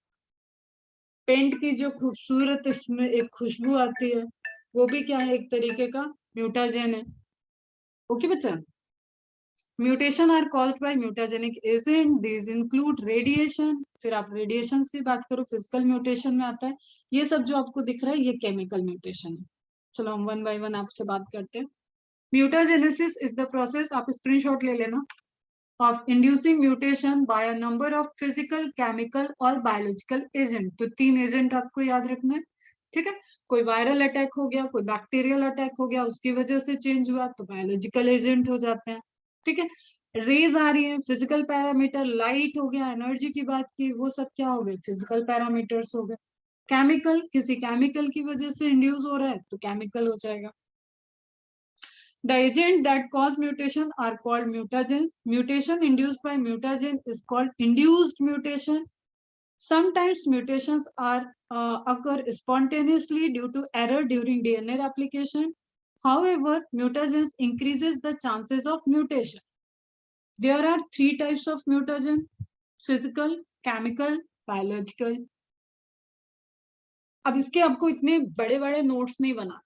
पेंट की जो खूबसूरत इसमें एक खुशबू आती है, वो भी क्या है, एक तरीके का म्यूटाजेन है। ओके बच्चा, mutation are caused by mutagenic agent, these include radiation, फिर आप रेडिएशन से बात करो, फिजिकल म्यूटेशन में आता है, ये सब जो आपको दिख रहा है ये केमिकल म्यूटेशन है। चलो हम वन बाय वन आपसे बात करते हैं। म्यूटाजेनेसिस इज द प्रोसेस, आप स्क्रीनशॉट ले लेना, of inducing mutation by a number of physical, chemical और बायोलॉजिकल एजेंट। तो 3 एजेंट आपको याद रखना है, ठीक है? कोई वायरल अटैक हो गया, कोई बैक्टीरियल अटैक हो गया, उसकी वजह से चेंज हुआ तो बायोलॉजिकल एजेंट हो जाते हैं, ठीक है? रेज आ रही है, फिजिकल पैरामीटर, लाइट हो गया, एनर्जी की बात की, वो सब क्या हो गए, फिजिकल पैरामीटर्स हो गए। केमिकल, किसी केमिकल की वजह से इंड्यूस हो रहा है तो केमिकल हो जाएगा। The agent that cause mutation are called mutagens. Mutation induced by mutagen is called induced mutation. Sometimes mutations are occur spontaneously due to error during DNA replication. However, mutagens increases the chances of mutation. There are three types of mutagen: physical, chemical, biological. अब इसके आपको इतने बड़े बड़े नोट्स नहीं बना,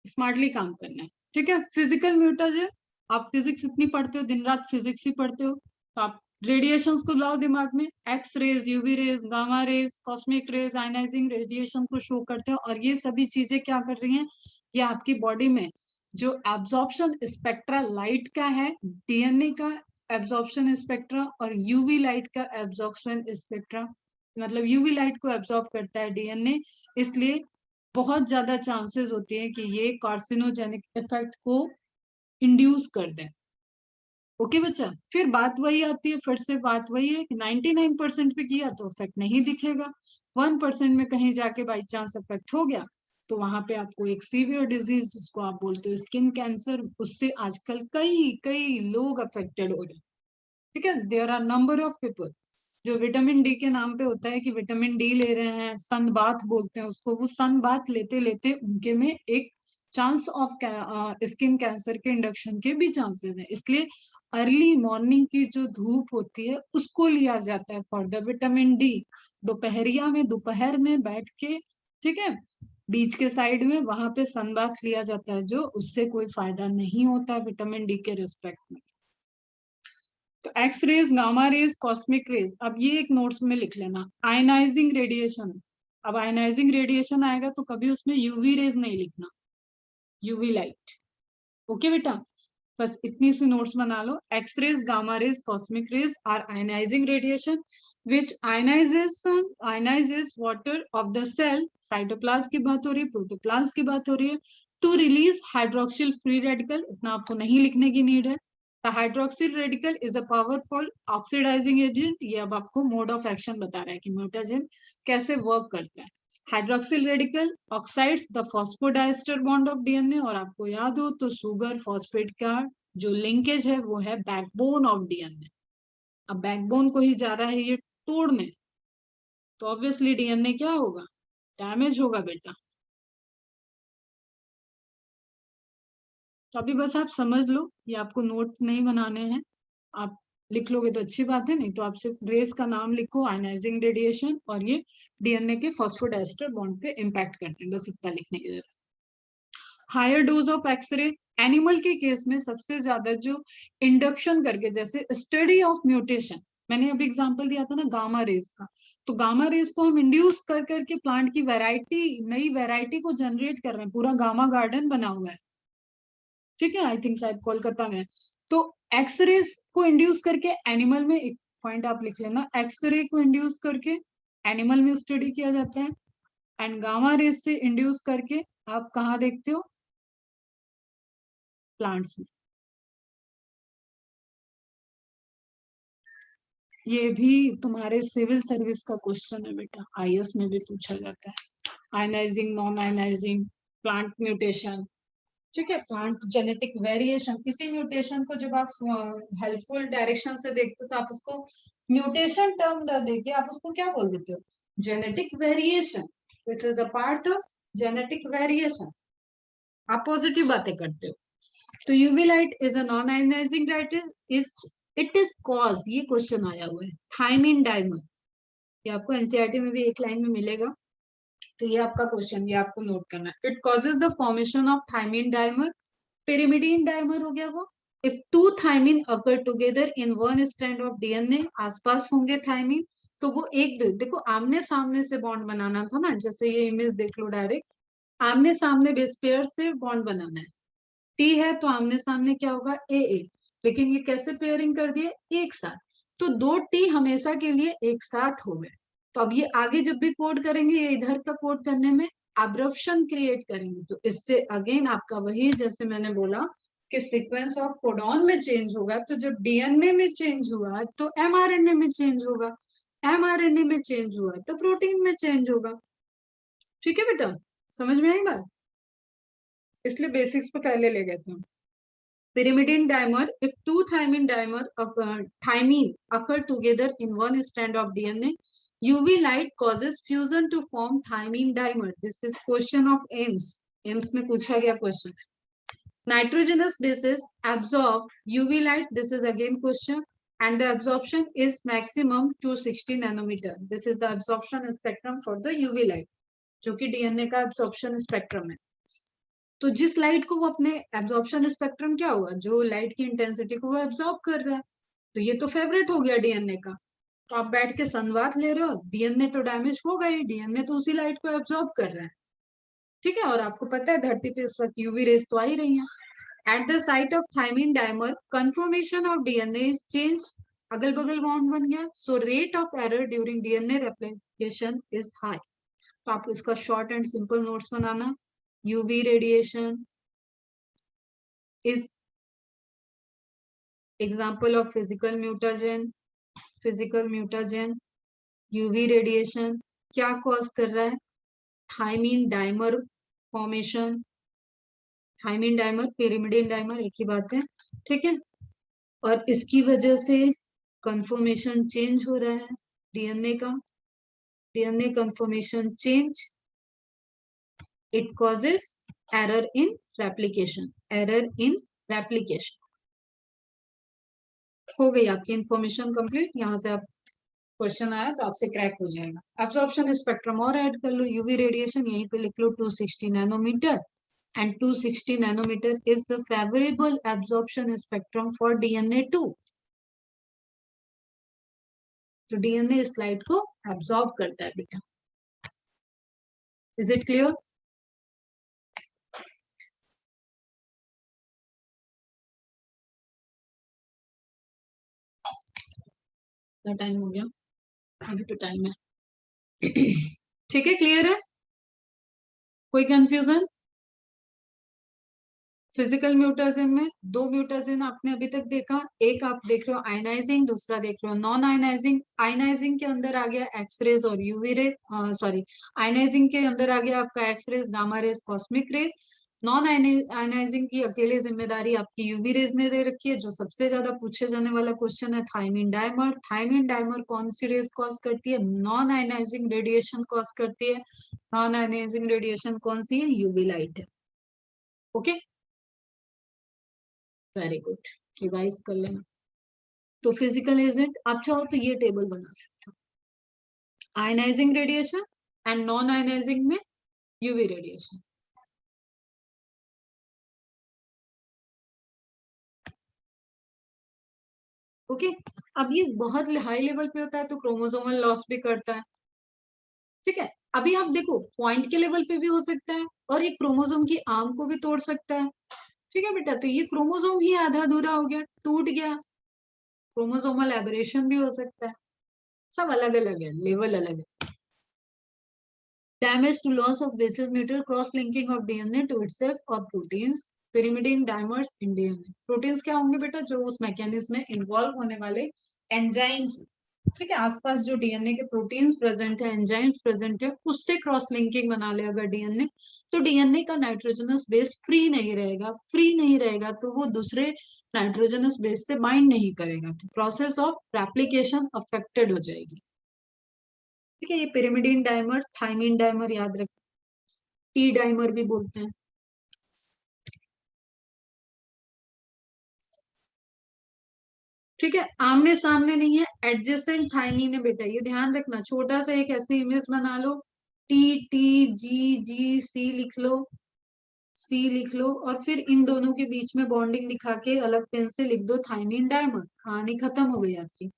स्मार्टली काम करना है, ठीक है। फिजिकल म्यूटाजन, आप फिजिक्स इतनी पढ़ते हो, दिन रात फिजिक्स ही पढ़ते हो, तो आप रेडिएशंस को लाओ दिमाग में, x rays, UV rays, gamma rays, cosmic rays, ionising radiation को शो करते हो। और ये सभी चीजें क्या कर रही हैं, ये आपकी बॉडी में जो एब्जॉर्प्शन स्पेक्ट्रा लाइट का है, डीएनए का एब्जॉर्प्शन स्पेक्ट्रा और यूवी लाइट का एब्जॉर्प्शन स्पेक्ट्रा, मतलब यूवी लाइट को एब्जॉर्ब करता है डीएनए, इसलिए बहुत ज्यादा चांसेस होती है कि ये कार्सिनोजेनिक इफेक्ट को इंड्यूस कर दें। ओके बच्चा, फिर बात वही आती है, फिर से बात वही है कि 99% पे किया तो इफेक्ट नहीं दिखेगा, 1% में कहीं जाके बाई चांस इफेक्ट हो गया तो वहां पे आपको एक सीवियर डिजीज जिसको आप बोलते हो स्किन कैंसर, उससे आजकल कई कई लोग अफेक्टेड हो रहे हैं, ठीक है। There are number of people जो विटामिन डी के नाम पे होता है कि विटामिन डी ले रहे हैं, सन बाथ बोलते हैं उसको, वो सन बाथ लेते लेते उनके में एक चांस ऑफ स्किन कैंसर के इंडक्शन के भी चांसेस हैं। इसलिए अर्ली मॉर्निंग की जो धूप होती है उसको लिया जाता है फॉर द विटामिन डी। दोपहरिया में, दोपहर में बैठ के, ठीक है, बीच के साइड में वहां पे सन बाथ लिया जाता है, जो उससे कोई फायदा नहीं होता विटामिन डी के रिस्पेक्ट में। तो x rays, gamma rays, cosmic rays, अब ये एक नोट्स में लिख लेना। आयनाइजिंग रेडिएशन, अब आयनाइजिंग रेडिएशन आएगा तो कभी उसमें यूवी रेज नहीं लिखना, यूवी लाइट। ओके बेटा, बस इतनी सी नोट्स बना लो। X rays, gamma rays, cosmic rays are ionising radiation which ionizes water of the cell, cytoplasm की बात हो रही है, प्रोटोप्लाज्म की बात हो रही है, to release hydroxyl free radical, इतना आपको नहीं लिखने की नीड है। The hydroxyl radical is a powerful oxidizing agent। ये अब आपको मोड ऑफ एक्शन बता रहा है कि म्यूटाजेन कैसे वर्क करता है। Hydroxyl radical oxides the phosphodiester bond of DNA, और आपको याद हो तो सुगर फॉस्फेट का जो लिंकेज है वो है बैकबोन ऑफ डीएनए। अब बैकबोन को ही जा रहा है ये तोड़ने, तो ऑब्वियसली डीएनए क्या होगा, डैमेज होगा बेटा। तो अभी बस आप समझ लो, ये आपको नोट नहीं बनाने हैं, आप लिख लोगे तो अच्छी बात है, नहीं तो आप सिर्फ रेस का नाम लिखो, आयनाइजिंग रेडिएशन, और ये डीएनए के फॉस्फोडाइस्टर बॉन्ड पे इम्पैक्ट करते हैं, बस इतना लिखने की जरूरत। Higher dose of x ray, animal के केस में सबसे ज्यादा जो इंडक्शन करके, जैसे स्टडी ऑफ म्यूटेशन, मैंने अभी एग्जांपल दिया था ना गामा रेस का, तो गामा रेस को हम इंड्यूस कर करके प्लांट की वैरायटी, नई वैरायटी को जनरेट कर रहे हैं, पूरा गामा गार्डन बना हुआ है, ठीक है, आई थिंक शायद कोलकाता में। तो एक्सरेज को इंड्यूस करके एनिमल में, एक पॉइंट आप लिख लेना, एक्सरे को इंड्यूस करके एनिमल में स्टडी किया जाता है, एंड गामा रेज से इंड्यूस करके आप कहाँ देखते हो, प्लांट्स में। ये भी तुम्हारे सिविल सर्विस का क्वेश्चन है बेटा, आईएएस में भी पूछा जाता है। Ionising, non ionising, plant mutation, ठीक है, प्लांट जेनेटिक वेरिएशन। इसी म्यूटेशन को जब आप हेल्पफुल डायरेक्शन से देखते हो तो आप उसको म्यूटेशन टर्म ना देके आप उसको क्या बोल देते हो, genetic variation. This is a part of genetic variation, आप पॉजिटिव बातें करते हो। तो UV light is a non ionising light, is it is cause, ये क्वेश्चन आया हुआ है, थायमिन डाइमर, ये आपको एनसीईआरटी में भी एक लाइन में मिलेगा, तो ये आपका क्वेश्चन, ये आपको नोट करना है। It causes the formation of thymine dimer, pyrimidine dimer हो गया वो। If two thymine occur together in one strand of DNA, आसपास होंगे थायमिन, तो वो एक, देखो आमने सामने से बॉन्ड बनाना था ना, जैसे ये इमेज देख लो, डायरेक्ट आमने सामने बेस पेयर से बॉन्ड बनाना है, टी है तो आमने सामने क्या होगा, ए, लेकिन ये कैसे पेयरिंग कर दिए, एक साथ, तो दो टी हमेशा के लिए एक साथ हो गए। तो अब ये आगे जब भी कोड करेंगे, ये इधर का कोड करने में एब्रप्शन क्रिएट करेंगे, तो इससे अगेन आपका वही, जैसे मैंने बोला कि सीक्वेंस ऑफ कोडॉन में चेंज होगा, तो जब डीएनए में चेंज हुआ तो एमआरएनए में चेंज होगा, एमआरएनए में चेंज हुआ तो प्रोटीन में चेंज होगा, ठीक है बेटा, समझ में आई बात, इसलिए बेसिक्स पे पहले ले गए थे। pyrimidine dimer, if two thymine dimer thymine occur together in one strand of DNA, UV light causes fusion to form thymine dimer. This is question of AIMS. AIMS में पूछा गया question. Nitrogenous bases absorb UV light. This is again question, and the absorption is maximum 260 nanometer. This is the absorption spectrum for the UV light, जो कि DNA का absorption spectrum है. तो जिस लाइट को वो अपने एब्जॉर्प्शन स्पेक्ट्रम क्या हुआ, जो लाइट की इंटेंसिटी को वो एब्जॉर्ब कर रहा है, तो ये तो फेवरेट हो गया डीएनए का. तो आप बैठ के संवाद ले रहे हो, डीएनए तो डैमेज हो गई, डीएनए तो उसी लाइट को एब्जॉर्ब कर रहा है. ठीक है, और आपको पता है धरती पे इस वक्त यूवी रेस तो आ ही रही है. At the site of thymine dimer conformation of DNA is change. अगल बगल बॉन्ड बन गया, so rate of error during DNA replication is high. तो आप इसका शॉर्ट एंड सिंपल नोट्स बनाना. UV radiation is example of physical mutagen. Physical mutagen, UV radiation क्या कॉज कर रहा है? Thymine dimer formation. Thymine dimer, pyrimidine dimer एक ही बात है. ठीक है, और इसकी वजह से कंफर्मेशन चेंज हो रहा है डीएनए का. DNA conformation change, it causes error in replication. Error in replication. हो गई आपकी इंफॉर्मेशन कंप्लीट. यहाँ से आप क्वेश्चन आया तो आपसे क्रैक हो जाएगा. एब्जॉर्प्शन स्पेक्ट्रम और ऐड कर लो. यूवी रेडिएशन यहीं पे लिख लो 260 nanometre, and 260 nanometre is the favourable absorption spectrum for DNA2. तो डीएनए इस लाइट को एब्जॉर्ब करता है बेटा. Is it clear? टाइम हो गया, अभी तो टाइम है. ठीक है, क्लियर है? कोई कंफ्यूजन? फिजिकल म्यूटाजन में दो म्यूटाजन आपने अभी तक देखा. एक आप देख रहे हो आयनाइजिंग, दूसरा देख रहे हो नॉन आयनाइजिंग. आयनाइजिंग के अंदर आ गया एक्सरेज और यूवी रेज. सॉरी, आयनाइजिंग के अंदर आ गया आपका x rays, gamma rays, cosmic rays. Non ionising की अकेले जिम्मेदारी आपकी यूवी रेज ने दे रखी है. जो सबसे ज्यादा पूछे जाने वाला क्वेश्चन है थाइमिन डायमर. थाइमिन डायमर कौन सी रेज कॉज करती है? नॉन आयनाइजिंग रेडिएशन कॉज करती है. नॉन आयनाइजिंग रेडिएशन कौन सी है? यूवी लाइट है. ओके, वेरी गुड, रिवाइज कर लेना. तो फिजिकल एजेंट आप चाहो तो ये टेबल बना सकते हो. Ionising radiation and non ionising में यूवी रेडिएशन. ओके, अब ये बहुत हाई लेवल पे होता है तो क्रोमोसोमल लॉस भी करता है. ठीक है, अभी आप देखो पॉइंट के लेवल पे भी हो सकता है और ये क्रोमोसोम की आर्म को भी तोड़ सकता है. ठीक है बेटा, तो ये क्रोमोसोम ही आधा अधूरा हो गया, टूट गया. क्रोमोसोमल एबरेशन भी हो सकता है. सब अलग अलग है, लेवल अलग है. Damage to loss of bases mutual cross-linking of DNA to itself or proteins. Pyrimidine dimers in DNA. Proteins क्या होंगे बेटा? जो उस मैकेनिज्म में इन्वॉल्व होने वाले एंजाइम्स. ठीक है, आसपास जो डीएनए के प्रोटीन्स प्रेजेंट है, एंजाइम्स प्रेजेंट है, उससे क्रॉस लिंकिंग बना ले अगर डीएनए, तो डीएनए का नाइट्रोजनस बेस फ्री नहीं रहेगा. फ्री नहीं रहेगा तो वो दूसरे नाइट्रोजनस बेस से बाइंड नहीं करेगा, तो प्रोसेस ऑफ रेप्लिकेशन अफेक्टेड हो जाएगी. ठीक है, ये pyrimidine डायमर, थाइमिन डायमर याद रखें. टी डायमर भी बोलते हैं. ठीक है, आमने सामने नहीं है, एडजेसेंट थाइमिन है बेटा. ये ध्यान रखना, छोटा सा एक ऐसे इमेज बना लो. टी टी जी जी सी लिख लो, सी लिख लो, और फिर इन दोनों के बीच में बॉन्डिंग दिखा के अलग पेन से लिख दो थाइमिन डायमर. कहानी खत्म हो गई आपकी.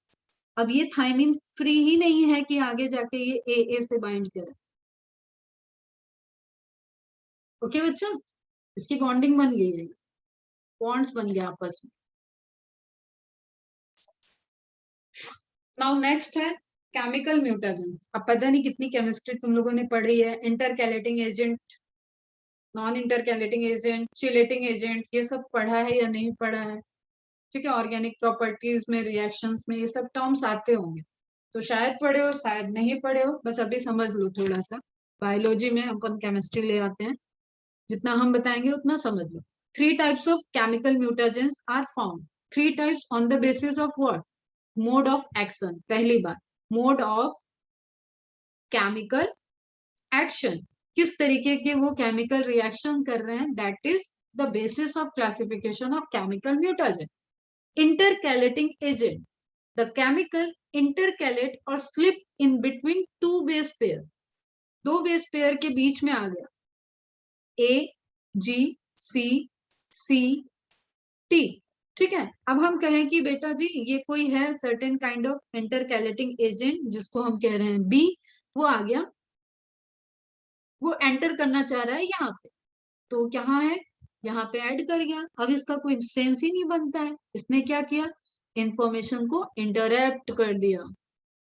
अब ये थाइमिन फ्री ही नहीं है कि आगे जाके ये ए से बाइंड करे. ओके बच्चा, इसकी बॉन्डिंग बन गई है, बॉन्ड्स बन गया आपस में. नाउ नेक्स्ट है केमिकल म्यूटेशंस. अब पता नहीं कितनी केमिस्ट्री तुम लोगों ने पढ़ी है. Intercalating agent, non intercalating agent, chelating agent, ये सब पढ़ा है या नहीं पढ़ा है? ठीक है, ऑर्गेनिक प्रॉपर्टीज में, रिएक्शंस में ये सब टर्म्स आते होंगे. तो शायद पढ़े हो, शायद नहीं पढ़े हो, बस अभी समझ लो थोड़ा सा. बायोलॉजी में अपन केमिस्ट्री ले आते हैं, जितना हम बताएंगे उतना समझ लो. Three types of chemical mutagens are found. Three types on the basis of what? Mode of action. पहली बात, mode of chemical action. किस तरीके के वो chemical reaction कर रहे हैं, that is the basis of classification of chemical mutagen. Intercalating agent. The chemical intercalate or slip in between two base pair. दो बेस पेयर के बीच में आ गया, A, G, C, C, T. ठीक है, अब हम कहें कि बेटा जी ये कोई है certain kind of intercalating agent जिसको हम कह रहे हैं बी, वो आ गया, वो एंटर करना चाह रहा है यहाँ पे, तो क्या है, यहाँ पे ऐड कर गया। अब इसका कोई सेंस ही नहीं बनता है, इसने क्या किया, इंफॉर्मेशन को इंटरप्ट कर दिया।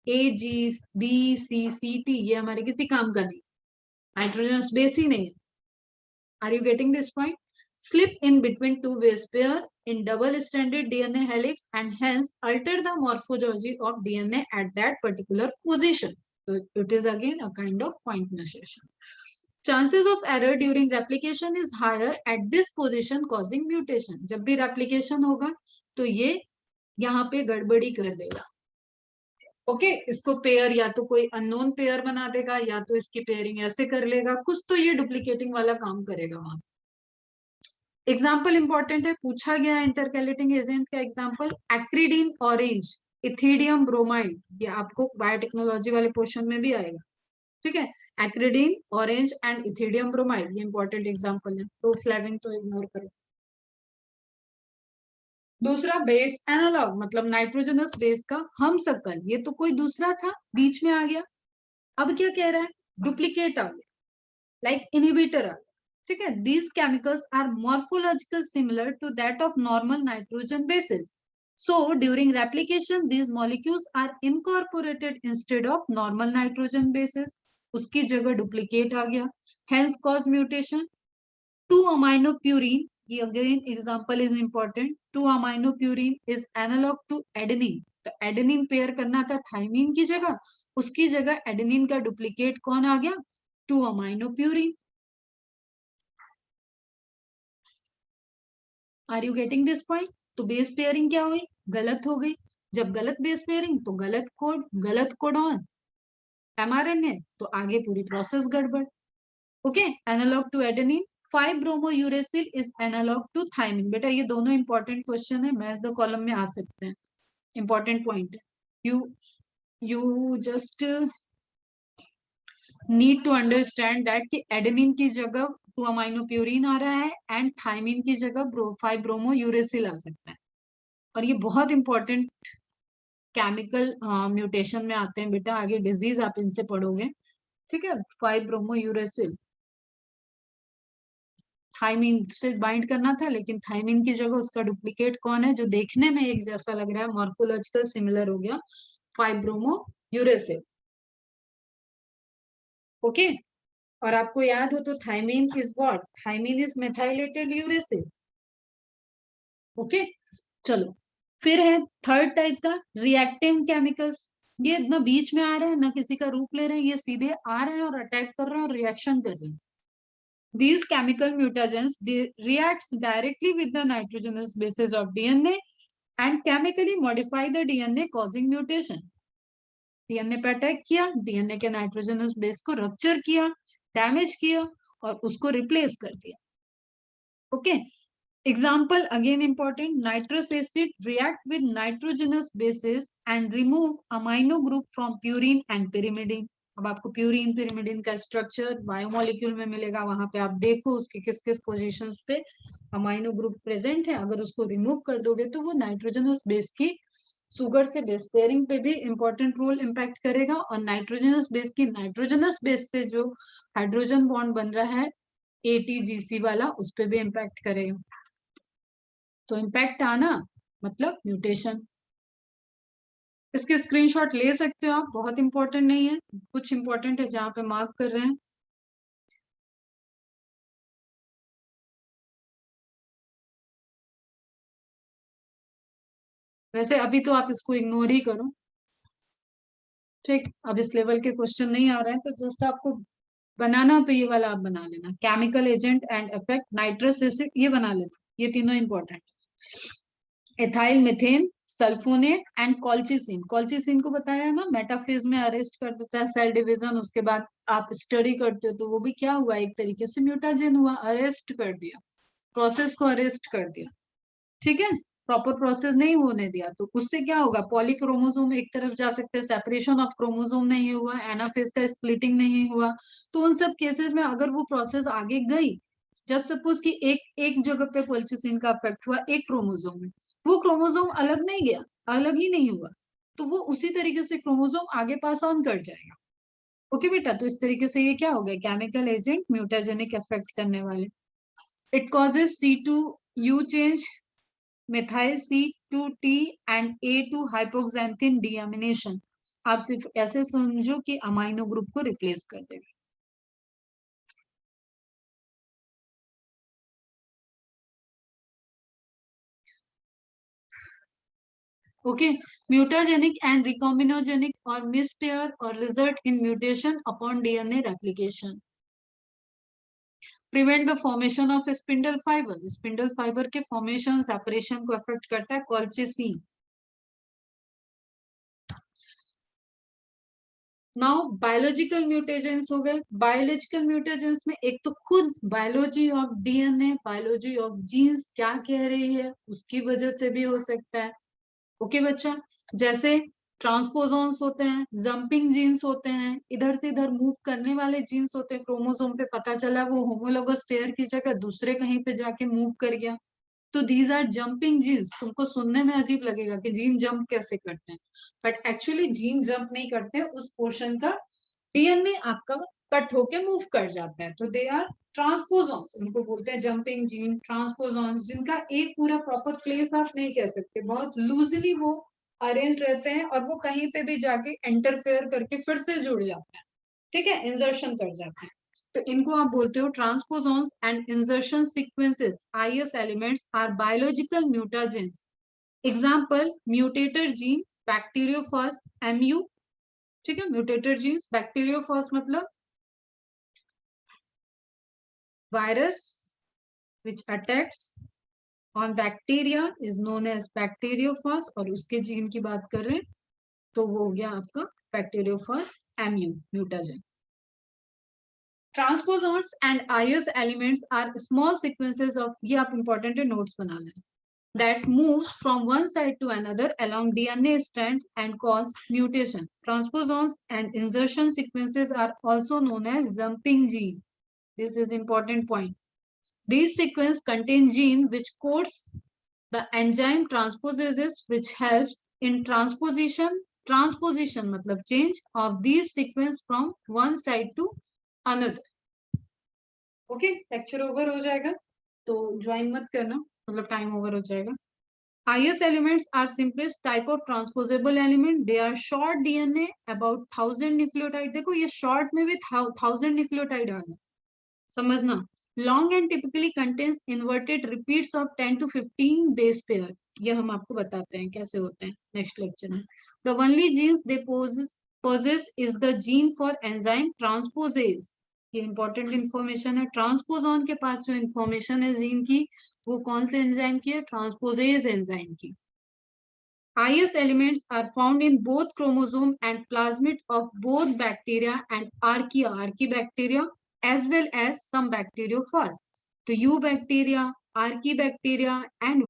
ए, जी, बी, सी, सी, टी ये हमारे किसी काम का नहीं, नाइट्रोजन बेस ही नहीं है। Are you getting this point? Slip in between two base pair in double-stranded DNA helix and hence alter the morphology of DNA at that particular position. So it is again a kind of point mutation. Chances of error during replication is higher at this position causing mutation. जब भी replication होगा तो ये यहाँ पे गड़बड़ी कर देगा। ओके, इसको पेयर या तो कोई अननोन पेयर बना देगा या तो इसकी पेयरिंग ऐसे कर लेगा, कुछ तो ये डुप्लीकेटिंग वाला काम करेगा वहां। एग्जाम्पल इंपॉर्टेंट है, पूछा गया इंटरकैलेटिंग एजेंट का एग्जाम्पल एक्रिडीन ऑरेंज, इथिडियम ब्रोमाइड, ये आपको बायोटेक्नोलॉजी वाले पोर्शन में भी आएगा। ठीक है, एक्रिडीन ऑरेंज एंड इथिडियम ब्रोमाइड ये इंपॉर्टेंट एग्जाम्पल है, प्रोफ्लैविन तो इग्नोर करो। दूसरा बेस एनालॉग, मतलब नाइट्रोजनस बेस का हम शक्ल, ये तो कोई दूसरा था बीच में आ गया, अब क्या कह रहा है, डुप्लीकेट आ गया, लाइक इनहिबिटर आ गया। ठीक है, these chemicals are morphological similar to that of normal nitrogen bases. So during replication these molecules are incorporated instead of normal nitrogen bases. उसकी जगह डुप्लीकेट आ गया, hence cause mutation. 2-aminopurine, ये again example is important. 2-aminopurine is analog to adenine. तो एडेनिन पेयर करना था थाइमीन की जगह, उसकी जगह एडेनिन का डुप्लीकेट कौन आ गया, 2-aminopurine. Are you getting this point? तो बेस पेयरिंग क्या हुई, गलत हो गई। जब गलत बेस पेयरिंग तो गलत कोड, गलत कोडॉन एमआरएनए, तो आगे पूरी प्रोसेस गड़बड़। Okay, analogue to adenine, 5-bromouracil is analogue to thymine. बेटा ये दोनों इंपॉर्टेंट क्वेश्चन है, मैथ्स द कॉलम में आ सकते हैं, इंपॉर्टेंट पॉइंट है। You just need to understand that कि एडेनिन की जगह 2-aminopurine आ रहा है एंड थाइमिन की जगह 5-bromouracil आ सकता है, और ये बहुत इंपॉर्टेंट केमिकल म्यूटेशन में आते हैं बेटा, आगे डिजीज आप इनसे पढ़ोगे। ठीक है, 5-bromouracil थाइमिन से बाइंड करना था, लेकिन थाइमिन की जगह उसका डुप्लीकेट कौन है जो देखने में एक जैसा लग रहा है, मॉर्फोलॉजिकल सिमिलर हो गया, 5-bromouracil। ओके, और आपको याद हो तो thymine is what, thymine is methylated uracil. Okay, चलो फिर है थर्ड टाइप का रिएक्टिव केमिकल्स। ये ना बीच में आ रहे हैं ना किसी का रूप ले रहे हैं, ये सीधे आ रहे हैं और अटैक कर रहे हैं और रिएक्शन कर रहे हैं। These chemical mutagens reacts directly with the nitrogenous bases of DNA and chemically modify the DNA causing mutation. DNA पे अटैक किया, डीएनए के नाइट्रोजनस बेस को रप्चर किया, डैमेज किया और उसको रिप्लेस कर दिया। Okay, example again important, nitrous acid react with nitrogenous bases and remove amino group from purine and pyrimidine. अब आपको प्यूरिन पिरिमिडिन का स्ट्रक्चर बायोमोलिक्यूल में मिलेगा, वहां पे आप देखो उसके किस किस पोजीशन पे अमाइनो ग्रुप प्रेजेंट है, अगर उसको रिमूव कर दोगे तो वो नाइट्रोजनस बेस की सुगर से बेस पेयरिंग पे भी इंपॉर्टेंट रोल इम्पैक्ट करेगा, और नाइट्रोजनस बेस की नाइट्रोजनस बेस से जो हाइड्रोजन बॉन्ड बन रहा है एटीजीसी वाला, उस पर भी इम्पैक्ट करेगा। तो इम्पैक्ट आना मतलब म्यूटेशन। इसके स्क्रीनशॉट ले सकते हो आप, बहुत इंपॉर्टेंट नहीं है, कुछ इंपॉर्टेंट है जहां पे मार्क कर रहे हैं। वैसे अभी तो आप इसको इग्नोर ही करो, ठीक, अब इस लेवल के क्वेश्चन नहीं आ रहे हैं, तो जस्ट आपको बनाना तो ये वाला आप बना लेना, chemical agent and effect, nitrous acid ये बना लेना, ये तीनों इंपॉर्टेंट। Ethyl methane, sulphonate and colchicine. Colchicine को बताया ना, मेटाफेज में अरेस्ट कर देता है सेल डिवीजन, उसके बाद आप स्टडी करते हो तो वो भी क्या हुआ, एक तरीके से म्यूटाजेन हुआ, अरेस्ट कर दिया, प्रोसेस को अरेस्ट कर दिया, ठीक है, प्रॉपर प्रोसेस नहीं होने दिया, तो उससे क्या होगा, पॉलीक्रोमोसोम एक तरफ जा सकते हैं, सेपरेशन ऑफ क्रोमोसोम नहीं हुआ, एनाफेज का स्प्लिटिंग नहीं हुआ, तो उन सब केसेस में अगर वो प्रोसेस आगे गई, जस्ट सपोज कि एक जगह पे कोल्चिसिन का इफेक्ट हुआ एक क्रोमोसोम में, वो क्रोमोसोम अलग नहीं गया, अलग ही नहीं हुआ, तो वो उसी तरीके से क्रोमोसोम आगे पास ऑन कर जाएगा। ओके बेटा, तो इस तरीके से ये क्या हो गया, केमिकल एजेंट म्यूटाजेनिक इफेक्ट करने वाले। It causes C2U change, methyl C2T and A2 hypoxanthine deamination. आप सिर्फ ऐसे समझो कि अमाइनो ग्रुप को रिप्लेस कर देगा। ओके, म्यूटाजेनिक एंड रिकॉम्बिनोजेनिक और मिसपेयर और result in mutation upon DNA replication. Prevent the formation of spindle fibre, spindle fibre के फॉर्मेशन सेपरेशन को अफेक्ट करता है कॉल्चिसिन। नाउ बायोलॉजिकल म्यूटेजेंस हो गए। बायोलॉजिकल म्यूटेजेंस में एक तो खुद biology of DNA, biology of genes क्या कह रही है उसकी वजह से भी हो सकता है। ओके बच्चा, जैसे ट्रांसपोजोन्स होते हैं, जंपिंग जीन्स होते हैं, इधर से इधर मूव करने वाले जीन्स होते हैं, क्रोमोसोम पे पता चला वो होमोलोगस पेयर की जगह दूसरे कहीं पे जाके मूव कर गया, तो दीज आर जंपिंग जीन्स। तुमको सुनने में अजीब लगेगा कि जीन जंप कैसे करते हैं, बट एक्चुअली जीन जंप नहीं करते, उस पोर्शन का डीएनए आपका कट होके मूव कर जाता है, तो दे आर ट्रांसपोजॉन्स, उनको बोलते हैं जंपिंग जीन, ट्रांसपोजॉन्स, जिनका एक पूरा प्रॉपर प्लेस आप नहीं कह सकते, बहुत लूजली वो अरेंज रहते हैं और वो कहीं पे भी जाके इंटरफेयर करके फिर से जुड़ जाते हैं, ठीक है, इंजर्शन कर जाते हैं, तो इनको आप बोलते हो transposons and insertion sequences, IS elements are biological mutagens. Example mutator gene, bacteriophage, MU, ठीक है, म्यूटेटर जीन्स, बैक्टीरियोफाज मतलब virus which attacks on bacteria is known as bacteriophage, और उसके जीन की बात कर रहे हैं तो वो हो गया आपका bacteriophage MU mutagen. Transposons and IS elements are small sequences of, ये आप इंपॉर्टेंट है नोट्स बना लें, that moves from one side to another along DNA strands and cause mutation. Transposons and insertion sequences are also known as jumping gene. This is important point. These sequences contain gene which codes the enzyme transposases which helps in transposition मतलब change of these sequence from one side to another. Okay, lecture over हो जाएगा तो ज्वाइन मत करना, मतलब टाइम ओवर हो जाएगा। IS elements are simplest type of transposable element. They are short DNA about 1000 nucleotide. देखो ये short में भी 1000 nucleotide आ गए, समझना। Long and typically contains inverted repeats of 10 to 15 base pair. ये हम आपको बताते हैं कैसे होते हैं नेक्स्ट लेक्चर में। The only genes they possess is the gene for enzyme transposase. ये इंपॉर्टेंट इंफॉर्मेशन है। ट्रांसपोजॉन के पास जो इंफॉर्मेशन है जीन की, वो कौन से एंजाइम की है, ट्रांसपोजेज एंजाइम की। IS elements are found in both chromosome and plasmid of both bacteria and archaea as well as some bacteriophages. तो U bacteria, archaebacteria and